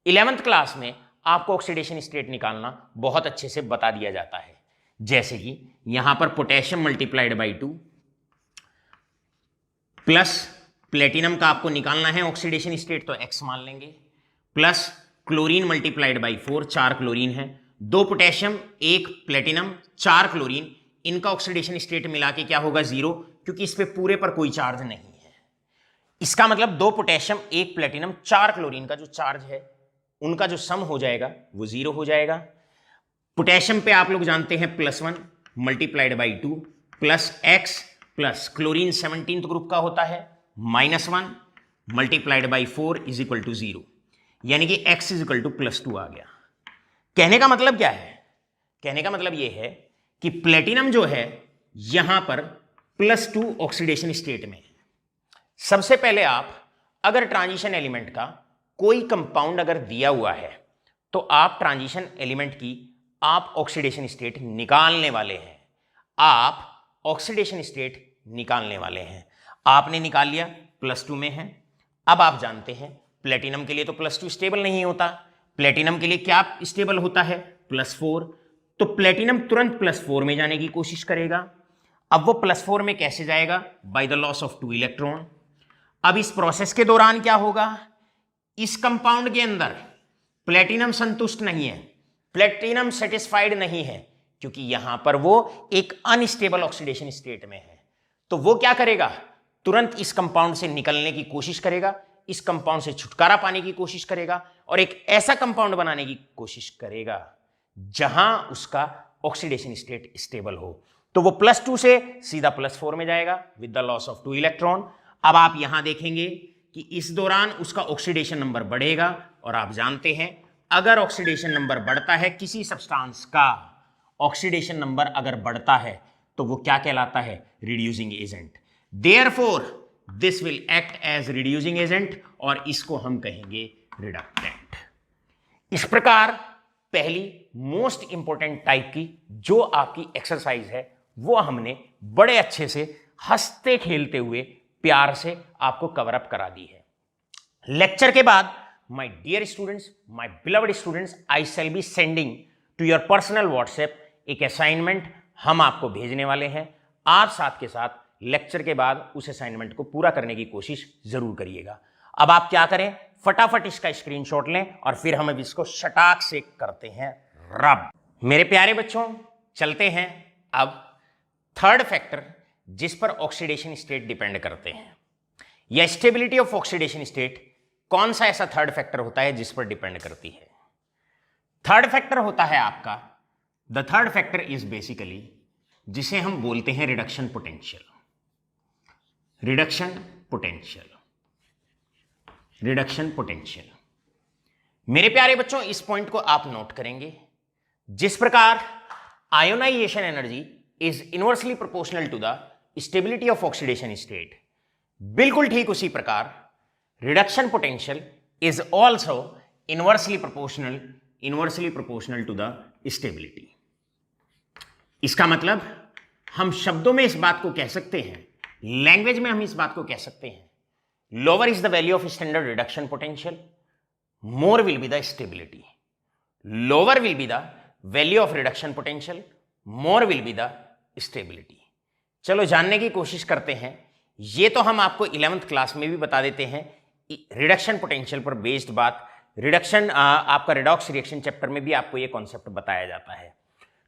11th क्लास में आपको ऑक्सीडेशन स्टेट निकालना बहुत अच्छे से बता दिया जाता है। जैसे कि यहां पर potassium multiplied by 2 plus platinum का आपको निकालना है ऑक्सीडेशन स्टेट, तो X मान लेंगे, plus chlorine multiplied by 4, 4 chlorine है, 2 पोटेशियम 1 प्लेटिनम 4 क्लोरीन, इनका ऑक्सीडेशन स्टेट मिला के क्या होगा 0, क्योंकि इस पे पूरे पर कोई चार्ज नहीं है। इसका मतलब 2 पोटेशियम 1 प्लेटिनम 4 क्लोरीन का जो चार्ज है उनका जो सम हो जाएगा वो 0 हो जाएगा। पोटेशियम पे आप लोग जानते हैं +1 multiplied by 2 plus X plus chlorine 17th group का होता है -1 multiplied by 4 is equal to 0, यानी कि X इज इक्वल टू +2 आ गया। कहने का मतलब क्या है, कहने का मतलब यह है कि प्लेटिनम जो है यहां पर +2 ऑक्सीडेशन स्टेट में है। सबसे पहले आप अगर ट्रांजिशन एलिमेंट का कोई कंपाउंड अगर दिया हुआ है तो आप ट्रांजिशन एलिमेंट की आप ऑक्सीडेशन स्टेट निकालने वाले हैं, आप ऑक्सीडेशन स्टेट निकालने वाले हैं। आपने निकाल लिया, +2 में है। अब आप जानते हैं प्लेटिनम के लिए तो +2 स्टेबल नहीं होता, प्लेटिनम के लिए क्या स्टेबल होता है +4, तो प्लेटिनम तुरंत +4 में जाने की कोशिश करेगा। अब वो +4 में कैसे जाएगा, by the loss of 2 electron. अब इस प्रोसेस के दौरान क्या होगा, इस कंपाउंड के अंदर प्लेटिनम संतुष्ट नहीं है, प्लेटिनम सेटिस्फाइड नहीं है, क्योंकि यहां पर वो एक अनस्टेबल ऑक्सीडेशन स्टेट में है। तो वो क्या करेगा, तुरंत इस कंपाउंड से निकलने की कोशिश करेगा, इस कंपाउंड से छुटकारा पाने की कोशिश करेगा और एक ऐसा कंपाउंड बनाने की कोशिश करेगा जहां उसका ऑक्सीडेशन स्टेट स्टेबल हो। तो वो +2 से सीधा +4 में जाएगा with the loss of 2 electron. अब आप यहां देखेंगे कि इस दौरान उसका ऑक्सीडेशन नंबर बढ़ेगा, और आप जानते हैं अगर ऑक्सीडेशन नंबर बढ़ता है किसी सब्सटेंस का, ऑक्सीडेशन नंबर अगर बढ़ता है तो वो क्या कहलाता है, reducing agent. Therefore this will act as reducing agent और इसको हम कहेंगे रिडक्टेंट। इस प्रकार पहली मोस्ट इंपॉर्टेंट टाइप की जो आपकी एक्सरसाइज है वो हमने बड़े अच्छे से हंसते खेलते हुए प्यार से आपको कवर अप करा दी है। लेक्चर के बाद my dear students, my beloved students, I shall be sending to your personal WhatsApp एक असाइनमेंट हम आपको भेजने वाले हैं। आप साथ के साथ लेक्चर के बाद उस असाइनमेंट को पूरा करने की कोशिश जरूर करिएगा। अब आप क्या करें, फटाफट इसका स्क्रीनशॉट लें और फिर हम अभी इसको शटाक से करते हैं रब। मेरे प्यारे बच्चों, चलते हैं अब थर्ड फैक्टर जिस पर ऑक्सीडेशन स्टेट डिपेंड करते हैं, या स्टेबिलिटी ऑफ ऑक्सीडेशन स्टेट कौन सा ऐसा थर्ड फैक्टर होता है जिस पर डिपेंड करती है। थर्ड फैक्टर होता है आपका, the third factor is basically जिसे हम बोलते हैं reduction potential. Reduction potential, reduction potential. मेरे प्यारे बच्चों, इस पॉइंट को आप नोट करेंगे, जिस प्रकार ionization energy is inversely proportional to the stability of oxidation state, बिल्कुल ठीक उसी प्रकार reduction potential is also inversely proportional to the stability. इसका मतलब हम शब्दों में इस बात को कह सकते हैं, लैंग्वेज में हम इस बात को कह सकते हैं, lower is the value of standard reduction potential, more will be the stability. Lower will be the value of reduction potential, more will be the stability. चलो जानने की कोशिश करते हैं। ये तो हम आपको 11th क्लास में भी बता देते हैं, रिडक्शन पोटेंशियल पर बेस्ड बात, रिडक्शन आपका रिडॉक्स रिएक्शन चैप्टर में भी आपको ये कॉन्सेप्ट बताया जाता है।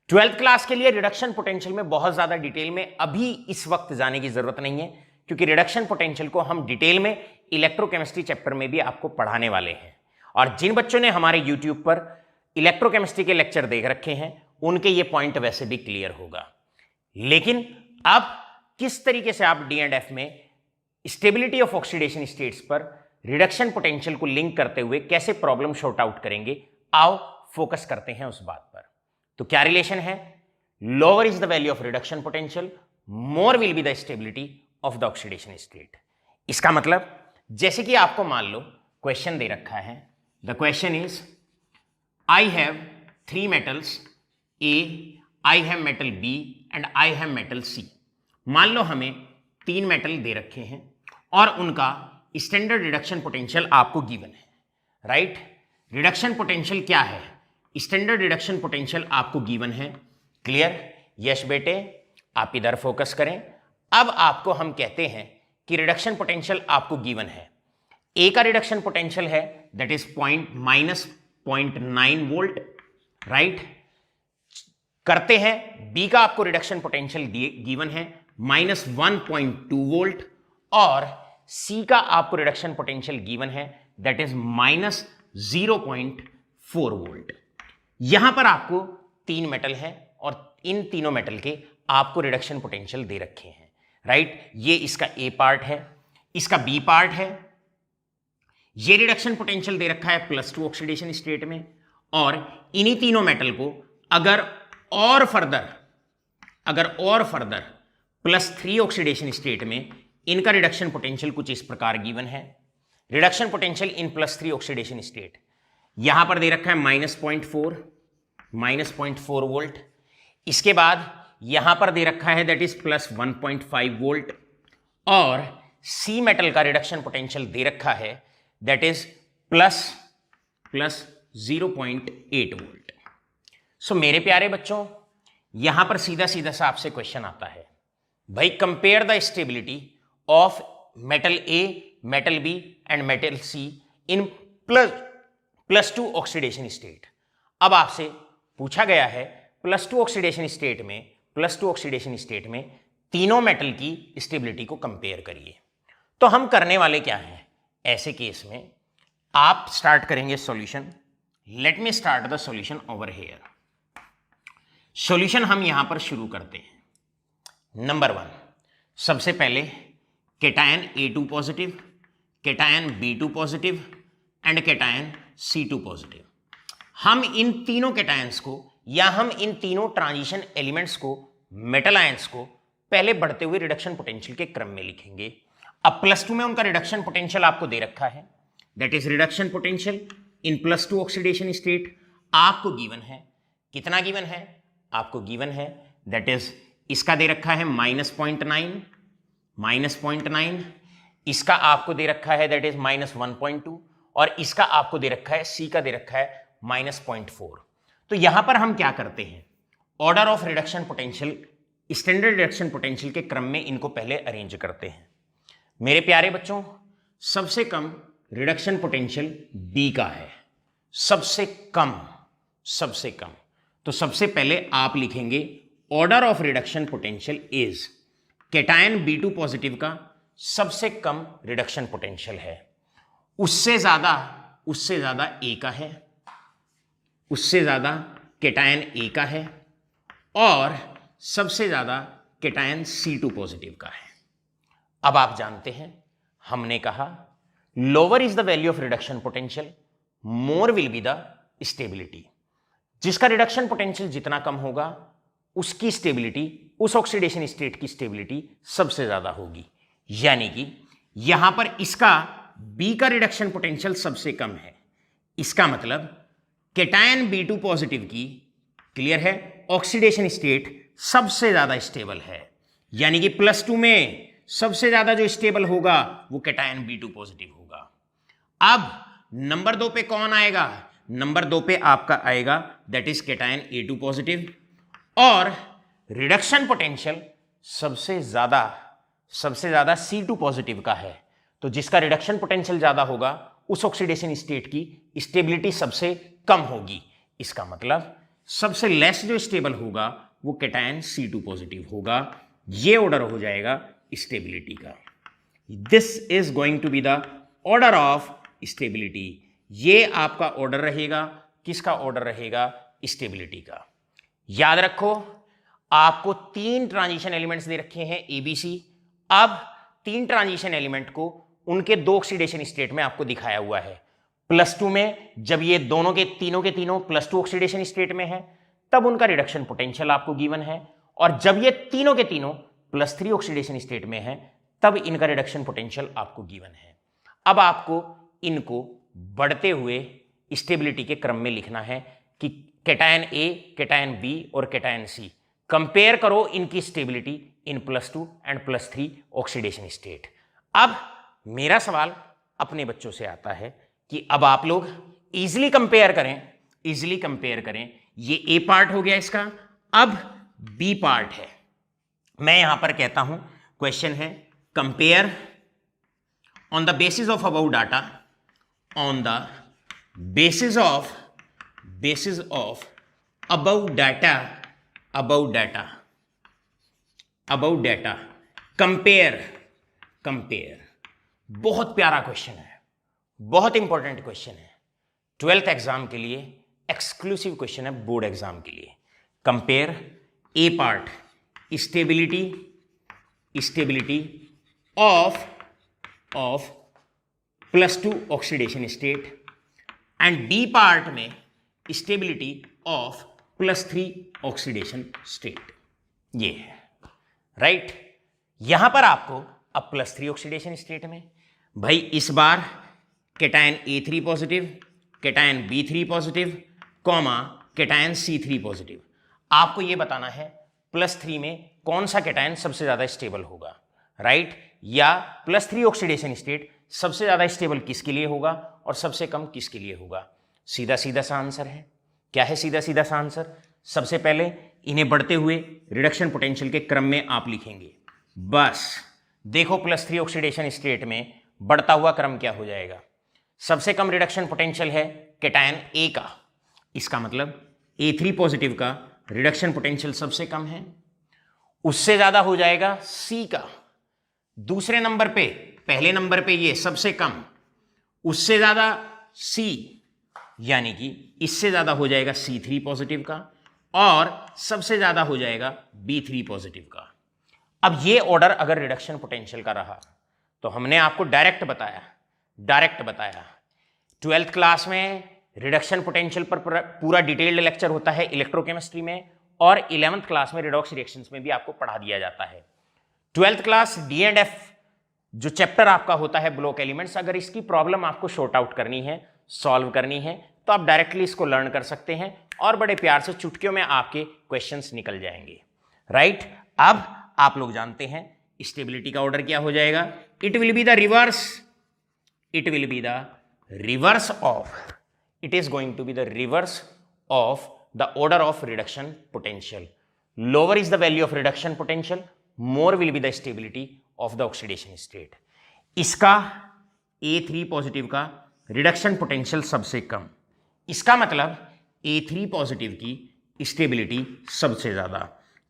12th क्लास के लिए रिडक्शन पोटेंशियल में बहुत ज्यादा डिटेल में अभी इस वक्त जाने की जरूरत नहीं है, क्योंकि रिडक्शन पोटेंशियल को हम डिटेल में इलेक्ट्रोकेमिस्ट्री चैप्टर में भी आपको पढ़ाने वाले हैं। और जिन बच्चों ने हमारे यूट्यूब पर इलेक्ट्रोकेमिस्ट्री के लेक्चर देख रखे हैं उनके ये पॉइंट वैसे भी क्लियर होगा। लेकिन अब किस तरीके से आप डी&एफ में स्टेबिलिटी ऑफ ऑक्सीडेशन स्टेट्स पर रिडक्शन पोटेंशियल को लिंक करते हुए कैसे प्रॉब्लम शॉर्ट आउट करेंगे, आओ फोकस करते हैं उस बात पर। तो क्या रिलेशन है, lower is the value of reduction potential, more will be the stability of the oxidation state. इसका मतलब जैसे कि आपको मान लो क्वेश्चन दे रखा है, the question is I have 3 metals A, I have metal B and I have metal C. मान लो हमें 3 मेटल दे रखे हैं और उनका स्टैंडर्ड रिडक्शन पोटेंशियल आपको गिवन है, राइट। रिडक्शन पोटेंशियल क्या है, स्टैंडर्ड रिडक्शन पोटेंशियल आपको गिवन है। क्लियर? यस बेटे, आप इधर फोकस करें। अब आपको हम कहते हैं कि रिडक्शन पोटेंशियल आपको गिवन है। ए का रिडक्शन पोटेंशियल है दैट इज -0.9 वोल्ट, राइट। करते हैं बी का आपको रिडक्शन पोटेंशियल गिवन है -1.2 वोल्ट और सी का आपको रिडक्शन पोटेंशियल गिवन है दैट इज -0.4 वोल्ट। यहां पर आपको 3 मेटल हैं और इन तीनों मेटल के आपको रिडक्शन पोटेंशियल दे रखे हैं, राइट। ये इसका ए पार्ट है, इसका बी पार्ट है। ये रिडक्शन पोटेंशियल दे रखा है +2 ऑक्सीडेशन स्टेट में, और इन्हीं तीनों मेटल को अगर और फर्दर +3 ऑक्सीडेशन स्टेट में इनका रिडक्शन पोटेंशियल कुछ इस प्रकार गिवन है। Reduction potential in +3 oxidation state यहां पर दे रखा है -0.4 वोल्ट। इसके बाद यहां पर दे रखा है दैट इज +1.5 वोल्ट और सी मेटल का रिडक्शन पोटेंशियल दे रखा है दैट इज +0.8 वोल्ट। सो मेरे प्यारे बच्चों, यहां पर सीधा सीधा सा आपसे क्वेश्चन आता है, भाई compare the stability of metal A, metal B and metal C in +2 oxidation state. अब आपसे पूछा गया है +2 ऑक्सीडेशन स्टेट में तीनों मेटल की स्टेबिलिटी को कंपेयर करिए। तो हम करने वाले क्या हैं, ऐसे केस में आप स्टार्ट करेंगे solution. Let me start the solution over here. Solution हम यहां पर शुरू करते हैं। नंबर 1, सबसे पहले cation A2 positive, cation B2 positive and cation C2 positive. हम इन तीनों केटायंस को या हम इन तीनों ट्रांजिशन एलिमेंट्स को, मेटल आयंस को पहले बढ़ते हुए रिडक्शन पोटेंशियल के क्रम में लिखेंगे। अब +2 में उनका रिडक्शन पोटेंशियल आपको दे रखा है, that is reduction potential in +2 oxidation state आपको गिवन है। कितना गिवन है? आपको गिवन है दैट इज इसका दे रखा है -0.9, इसका आपको दे रखा है दैट इज -1.2, और इसका आपको दे रखा है, सी का दे रखा है -0.4। तो यहां पर हम क्या करते हैं, order of reduction potential, standard reduction potential के क्रम में इनको पहले अरेंज करते हैं। मेरे प्यारे बच्चों, सबसे कम रिडक्शन पोटेंशियल बी का है, सबसे कम। तो सबसे पहले आप लिखेंगे order of reduction potential is, cation B2 positive का सबसे कम रिडक्शन पोटेंशियल है, उससे ज्यादा ए का है, उससे ज्यादा कैटायन ए का है, और सबसे ज्यादा कैटायन C2 पॉजिटिव का है। अब आप जानते हैं, हमने कहा lower is the value of reduction potential, more will be the stability. जिसका रिडक्शन पोटेंशियल जितना कम होगा उसकी स्टेबिलिटी, उस ऑक्सीडेशन स्टेट की स्टेबिलिटी सबसे ज्यादा होगी। यानी कि यहां पर इसका बी का रिडक्शन पोटेंशियल सबसे कम है, इसका मतलब कैटायन B2 पॉजिटिव की, क्लियर है, ऑक्सीडेशन स्टेट सबसे ज्यादा स्टेबल है। यानी कि +2 में सबसे ज्यादा जो स्टेबल होगा वो कैटायन B2 पॉजिटिव होगा। अब नंबर 2 पे कौन आएगा, नंबर 2 पे आपका आएगा that is cation A2 positive, और रिडक्शन पोटेंशियल सबसे ज्यादा C2 पॉजिटिव का है। तो जिसका रिडक्शन पोटेंशियल ज्यादा होगा उस ऑक्सीडेशन स्टेट की स्टेबिलिटी सबसे कम होगी। इसका मतलब सबसे लेस जो स्टेबल होगा वो कैटायन C2 पॉजिटिव होगा। ये ऑर्डर हो जाएगा स्टेबिलिटी का। This is going to be the order of stability. ये आपका ऑर्डर रहेगा, किसका ऑर्डर रहेगा, स्टेबिलिटी का। याद रखो, आपको 3 ट्रांजिशन एलिमेंट्स दे रखे हैं ABC। अब 3 ट्रांजिशन एलिमेंट को उनके 2 ऑक्सीडेशन स्टेट में आपको दिखाया हुआ है। +2 में जब ये दोनों के तीनों +2 ऑक्सीडेशन स्टेट में है तब उनका रिडक्शन पोटेंशियल आपको गिवन है, और जब ये तीनों के तीनों +3 ऑक्सीडेशन स्टेट में है तब इनका रिडक्शन पोटेंशियल आपको गिवन है। अब आपको इनको बढ़ते हुए स्टेबिलिटी के क्रम में लिखना है कि कैटायन A, कैटायन B और कैटायन C, कंपेयर करो इनकी stability in +2 and +3 oxidation state. अब मेरा सवाल अपने बच्चों से आता है कि अब आप लोग इजीली कंपेयर करें। ये A पार्ट हो गया इसका, अब B पार्ट है। मैं यहां पर कहता हूं क्वेश्चन है compare on the basis of about data, on the basis of above data compare। बहुत प्यारा क्वेश्चन है, बहुत इंपॉर्टेंट क्वेश्चन है, 12th एग्जाम के लिए एक्सक्लूसिव क्वेश्चन है, बोर्ड एग्जाम के लिए। Compare A part stability of +2 oxidation state and B part में स्टेबिलिटी ऑफ +3 ऑक्सीडेशन स्टेट। ये है राइट। यहां पर आपको अब +3 ऑक्सीडेशन स्टेट में भाई इस बार cation A3 positive, cation B3 positive, comma cation C3 positive. आपको यह बताना है +3 में कौन सा कैटायन सबसे ज्यादा स्टेबल होगा, राइट, या +3 ऑक्सीडेशन स्टेट सबसे ज्यादा स्टेबल किसके लिए होगा और सबसे कम किसके लिए होगा। सीधा सीधा सा आंसर है। क्या है सीधा सीधा सा आंसर? सबसे पहले इन्हें बढ़ते हुए रिडक्शन पोटेंशियल के क्रम में आप लिखेंगे। बस देखो +3 ऑक्सीडेशन स्टेट में बढ़ता हुआ क्रम क्या हो जाएगा। सबसे कम रिडक्शन पोटेंशियल है कैटायन A का, इसका मतलब A3 पॉजिटिव का रिडक्शन पोटेंशियल सबसे कम है। उससे ज्यादा हो जाएगा C का, दूसरे नंबर पे, पहले नंबर पे ये सबसे कम, उससे ज्यादा C, यानी कि इससे ज्यादा हो जाएगा C3 पॉजिटिव का, और सबसे ज्यादा हो जाएगा B3 पॉजिटिव का। अब ये ऑर्डर अगर रिडक्शन पोटेंशियल का रहा तो हमने आपको डायरेक्ट बताया 12th क्लास में रिडक्शन पोटेंशियल पर पूरा डिटेल्ड लेक्चर होता है इलेक्ट्रोकेमिस्ट्री में, और 11th क्लास में रिडॉक्स रिएक्शंस में भी आपको पढ़ा दिया जाता है। 12th क्लास D&F जो चैप्टर आपका होता है ब्लॉक एलिमेंट्स, अगर इसकी प्रॉब्लम आपको शॉर्ट आउट करनी है, सॉल्व करनी है, तो आप डायरेक्टली इसको लर्न कर सकते हैं और बड़े प्यार से चुटकियों में आपके क्वेश्चंस निकल जाएंगे, राइट। अब आप लोग जानते हैं स्टेबिलिटी का ऑर्डर क्या हो जाएगा, it will be the reverse, it will be the reverse of, it is going to be the reverse of the order of reduction potential. Lower is the value of reduction potential, more will be the stability of the oxidation state. इसका A3 positive का reduction potential सबसे कम, इसका मतलब A3 positive की stability सबसे ज्यादा।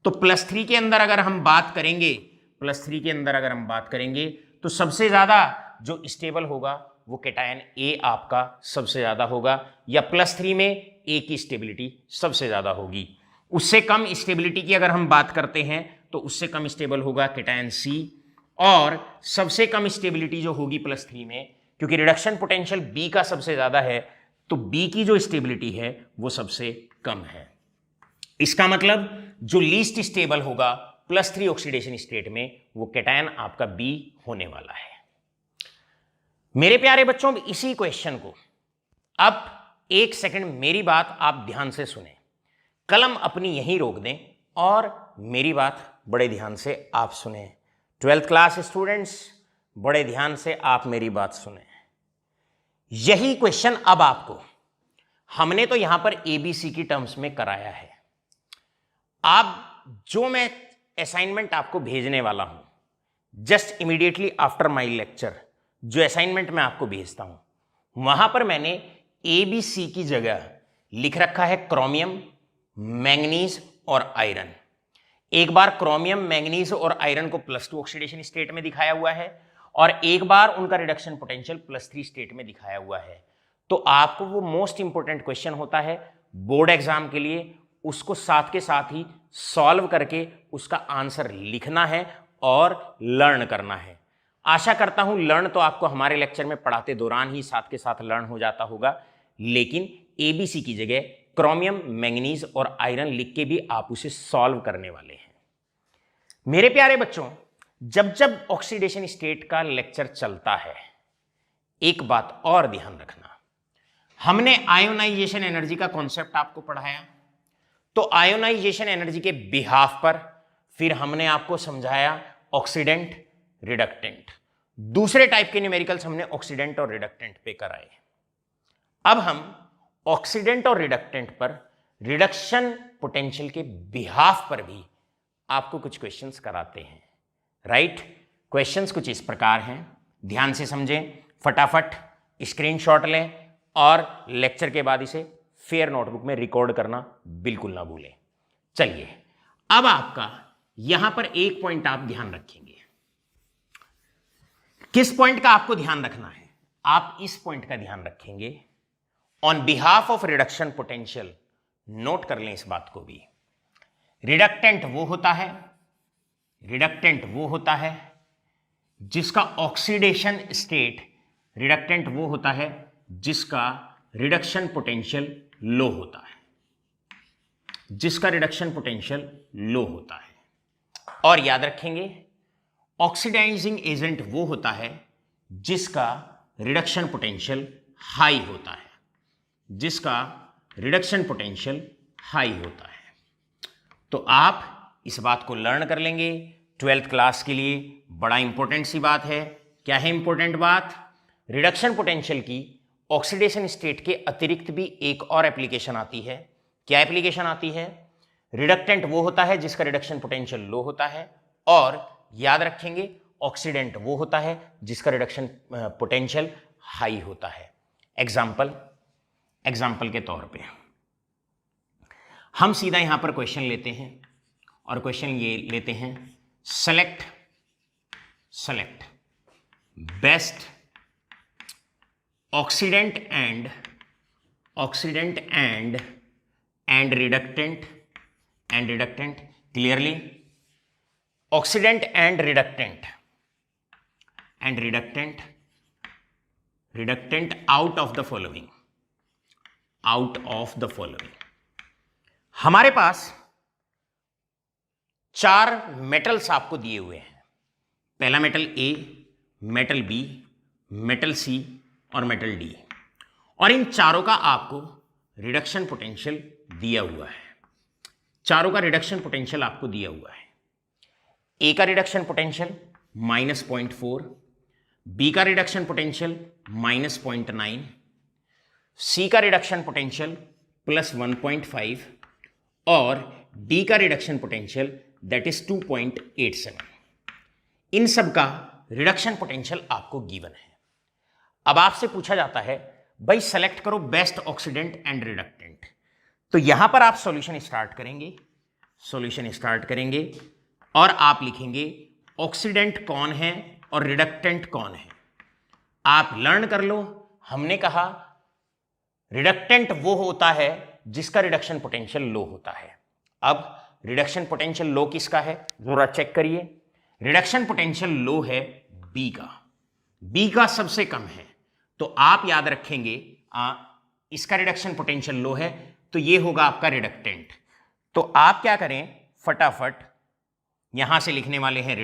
तो +3 के अंदर अगर हम बात करेंगे, +3 के अंदर अगर हम बात करेंगे तो सबसे ज्यादा जो स्टेबल होगा वो कैटायन ए आपका सबसे ज्यादा होगा, या +3 में ए की स्टेबिलिटी सबसे ज्यादा होगी। उससे कम स्टेबिलिटी की अगर हम बात करते हैं तो उससे कम स्टेबल होगा कैटायन सी, और सबसे कम स्टेबिलिटी जो होगी +3 में, क्योंकि रिडक्शन पोटेंशियल बी का सबसे ज्यादा है तो बी की जो स्टेबिलिटी है वो सबसे कम है। इसका मतलब जो लीस्ट स्टेबल होगा +3 ऑक्सीडेशन स्टेट में वो कैटायन आपका बी होने वाला है। मेरे प्यारे बच्चों, इसी क्वेश्चन को अब 1 सेकंड मेरी बात आप ध्यान से सुने, कलम अपनी यहीं रोक दें और मेरी बात बड़े ध्यान से आप सुने। 12th क्लास स्टूडेंट्स, बड़े ध्यान से आप मेरी बात सुने। यही क्वेश्चन अब आपको हमने तो यहां पर एबीसी की टर्म्स में कराया है। आप जो मैं असाइनमेंट आपको भेजने वाला हूं, just immediately after my lecture जो असाइनमेंट मैं आपको भेजता हूं, वहां पर मैंने एबीसी की जगह लिख रखा है क्रोमियम, मैंगनीज और आयरन। एक बार क्रोमियम, मैंगनीज और आयरन को +2 ऑक्सीडेशन स्टेट में दिखाया हुआ है और एक बार उनका रिडक्शन पोटेंशियल +3 स्टेट में दिखाया हुआ है। तो आपको वो मोस्ट इंपोर्टेंट क्वेश्चन होता है बोर्ड एग्जाम के लिए, उसको साथ के साथ ही सॉल्व करके उसका आंसर लिखना है और लर्न करना है। आशा करता हूं लर्न तो आपको हमारे लेक्चर में पढ़ाते दौरान ही साथ के साथ लर्न हो जाता होगा, लेकिन एबीसी की जगह क्रोमियम, मैंगनीज और आयरन लिख के भी आप उसे सॉल्व करने वाले हैं। मेरे प्यारे बच्चों, जब जब ऑक्सीडेशन स्टेट का लेक्चर चलता है, एक बात और ध्यान रखना, हमने आयोनाइजेशन एनर्जी का कॉन्सेप्ट आपको पढ़ाया, तो आयोनाइजेशन एनर्जी के बिहाफ पर फिर हमने आपको समझाया ऑक्सीडेंट, रिडक्टेंट। दूसरे टाइप के न्यूमेरिकल्स हमने ऑक्सीडेंट और रिडक्टेंट पे कराए। अब हम ऑक्सीडेंट और रिडक्टेंट पर रिडक्शन पोटेंशियल के बिहाफ पर भी आपको कुछ क्वेश्चंस कराते हैं, राइट। क्वेश्चंस कुछ इस प्रकार हैं, ध्यान से समझें, फटाफट स्क्रीनशॉट लें और लेक्चर के बाद इसे फेयर नोटबुक में रिकॉर्ड करना बिल्कुल ना भूलें। चलिए, अब आपका यहां पर एक पॉइंट आप ध्यान रखेंगे। किस पॉइंट का आपको ध्यान रखना है? आप इस पॉइंट का ध्यान रखेंगे, on behalf of reduction potential. Note कर लें इस बात को भी, रिडक्टेंट वो होता है, रिडक्टेंट वो होता है जिसका ऑक्सीडेशन स्टेट, रिडक्टेंट वो होता है जिसका रिडक्शन पोटेंशियल लो होता है, जिसका रिडक्शन पोटेंशियल लो होता है। और याद रखेंगे, ऑक्सीडाइजिंग एजेंट वो होता है जिसका रिडक्शन पोटेंशियल हाई होता है, जिसका रिडक्शन पोटेंशियल हाई होता है। तो आप इस बात को लर्न कर लेंगे। 12th क्लास के लिए बड़ा इंपॉर्टेंट सी बात है। क्या है इंपॉर्टेंट बात? रिडक्शन पोटेंशियल की ऑक्सीडेशन स्टेट के अतिरिक्त भी एक और एप्लीकेशन आती है। क्या एप्लीकेशन आती है? रिडक्टेंट वो होता है जिसका रिडक्शन पोटेंशियल लो होता है, और याद रखेंगे ऑक्सीडेंट वो होता है जिसका रिडक्शन पोटेंशियल हाई होता है। एग्जाम्पल के तौर पे हम सीधा यहां पर क्वेश्चन लेते हैं और क्वेश्चन ये लेते हैं, select best oxidant and reductant clearly, oxidant and reductant out of the following. हमारे पास 4 मेटल्स आपको दिए हुए हैं। पहला metal A, metal B, metal सी और मेटल डी, और इन चारों का आपको रिडक्शन पोटेंशियल दिया हुआ है। चारों का रिडक्शन पोटेंशियल आपको दिया हुआ है। ए का रिडक्शन पोटेंशियल -0.4, बी का रिडक्शन पोटेंशियल -0.9, सी का रिडक्शन पोटेंशियल +1.5 और डी का रिडक्शन पोटेंशियल दैट इज 2.87। इन सब का रिडक्शन पोटेंशियल आपको गिवन है। अब आपसे पूछा जाता है भाई सेलेक्ट करो बेस्ट ऑक्सीडेंट एंड रिडक्टेंट। तो यहां पर आप सॉल्यूशन स्टार्ट करेंगे और आप लिखेंगे ऑक्सीडेंट कौन है और रिडक्टेंट कौन है। आप लर्न कर लो, हमने कहा रिडक्टेंट वो होता है जिसका रिडक्शन पोटेंशियल लो होता है। अब रिडक्शन पोटेंशियल लो किसका है जरा चेक करिए। रिडक्शन पोटेंशियल लो है बी का सबसे कम है। तो आप याद रखेंगे इसका रिडक्शन पोटेंशियल लो है तो ये होगा आपका रिडक्टेंट। तो आप क्या करें, फटाफट यहां से लिखने वाले हैं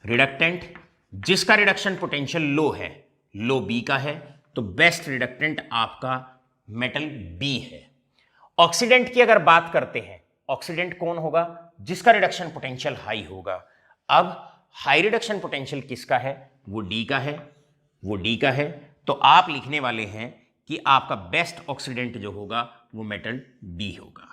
रिडक्टेंट जिसका रिडक्शन पोटेंशियल लो है, लो बी का है, तो बेस्ट रिडक्टेंट आपका मेटल बी है। ऑक्सीडेंट की अगर बात करते हैं, ऑक्सीडेंट कौन होगा जिसका रिडक्शन पोटेंशियल हाई होगा। अब हाई रिडक्शन पोटेंशियल किसका है, वो डी का है। तो आप लिखने वाले हैं कि आपका बेस्ट ऑक्सीडेंट जो होगा वो मेटल डी होगा।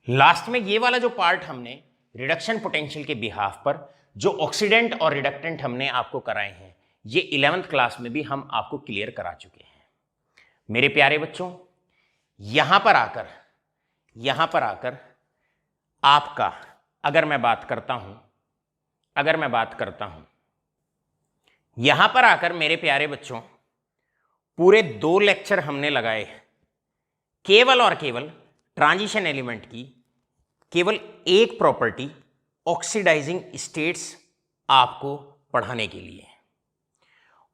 लास्ट में ये वाला जो पार्ट हमने रिडक्शन पोटेंशियल के बिहाफ पर जो ऑक्सीडेंट और रिडक्टेंट हमने आपको कराए हैं, ये 11th क्लास में भी हम आपको क्लियर करा चुके हैं। मेरे प्यारे बच्चों, यहां पर आकर आपका अगर मैं बात करता हूं यहां पर आकर मेरे प्यारे बच्चों पूरे 2 लेक्चर हमने लगाए केवल और केवल ट्रांजिशन एलिमेंट की केवल एक प्रॉपर्टी ऑक्सीडाइजिंग स्टेट्स आपको पढ़ाने के लिए।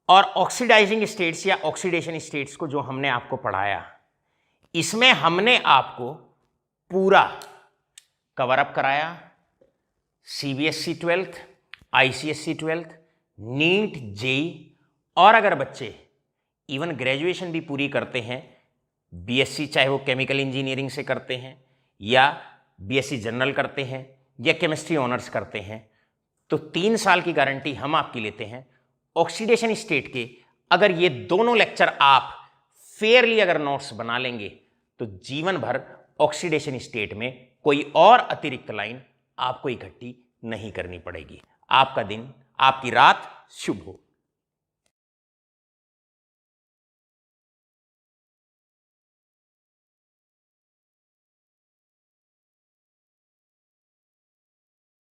और ऑक्सीडाइजिंग स्टेट्स या ऑक्सीडेशन स्टेट्स को जो हमने आपको पढ़ाया, इसमें हमने आपको पूरा कवर अप कराया। CBSE 12th, ICSE 12th, NEET, JEE, और अगर बच्चे इवन ग्रेजुएशन भी पूरी करते हैं, BSc चाहे वो केमिकल इंजीनियरिंग से करते हैं या BSc जनरल करते हैं या केमिस्ट्री ऑनर्स करते हैं, तो 3 साल की गारंटी हम आपकी लेते हैं। ऑक्सीडेशन स्टेट के अगर ये दोनों लेक्चर आप फेयरली अगर नोट्स बना लेंगे तो जीवन भर ऑक्सीडेशन स्टेट में कोई और अतिरिक्त लाइन आपको इकट्ठी नहीं करनी पड़ेगी। आपका दिन, आपकी रात शुभ हो।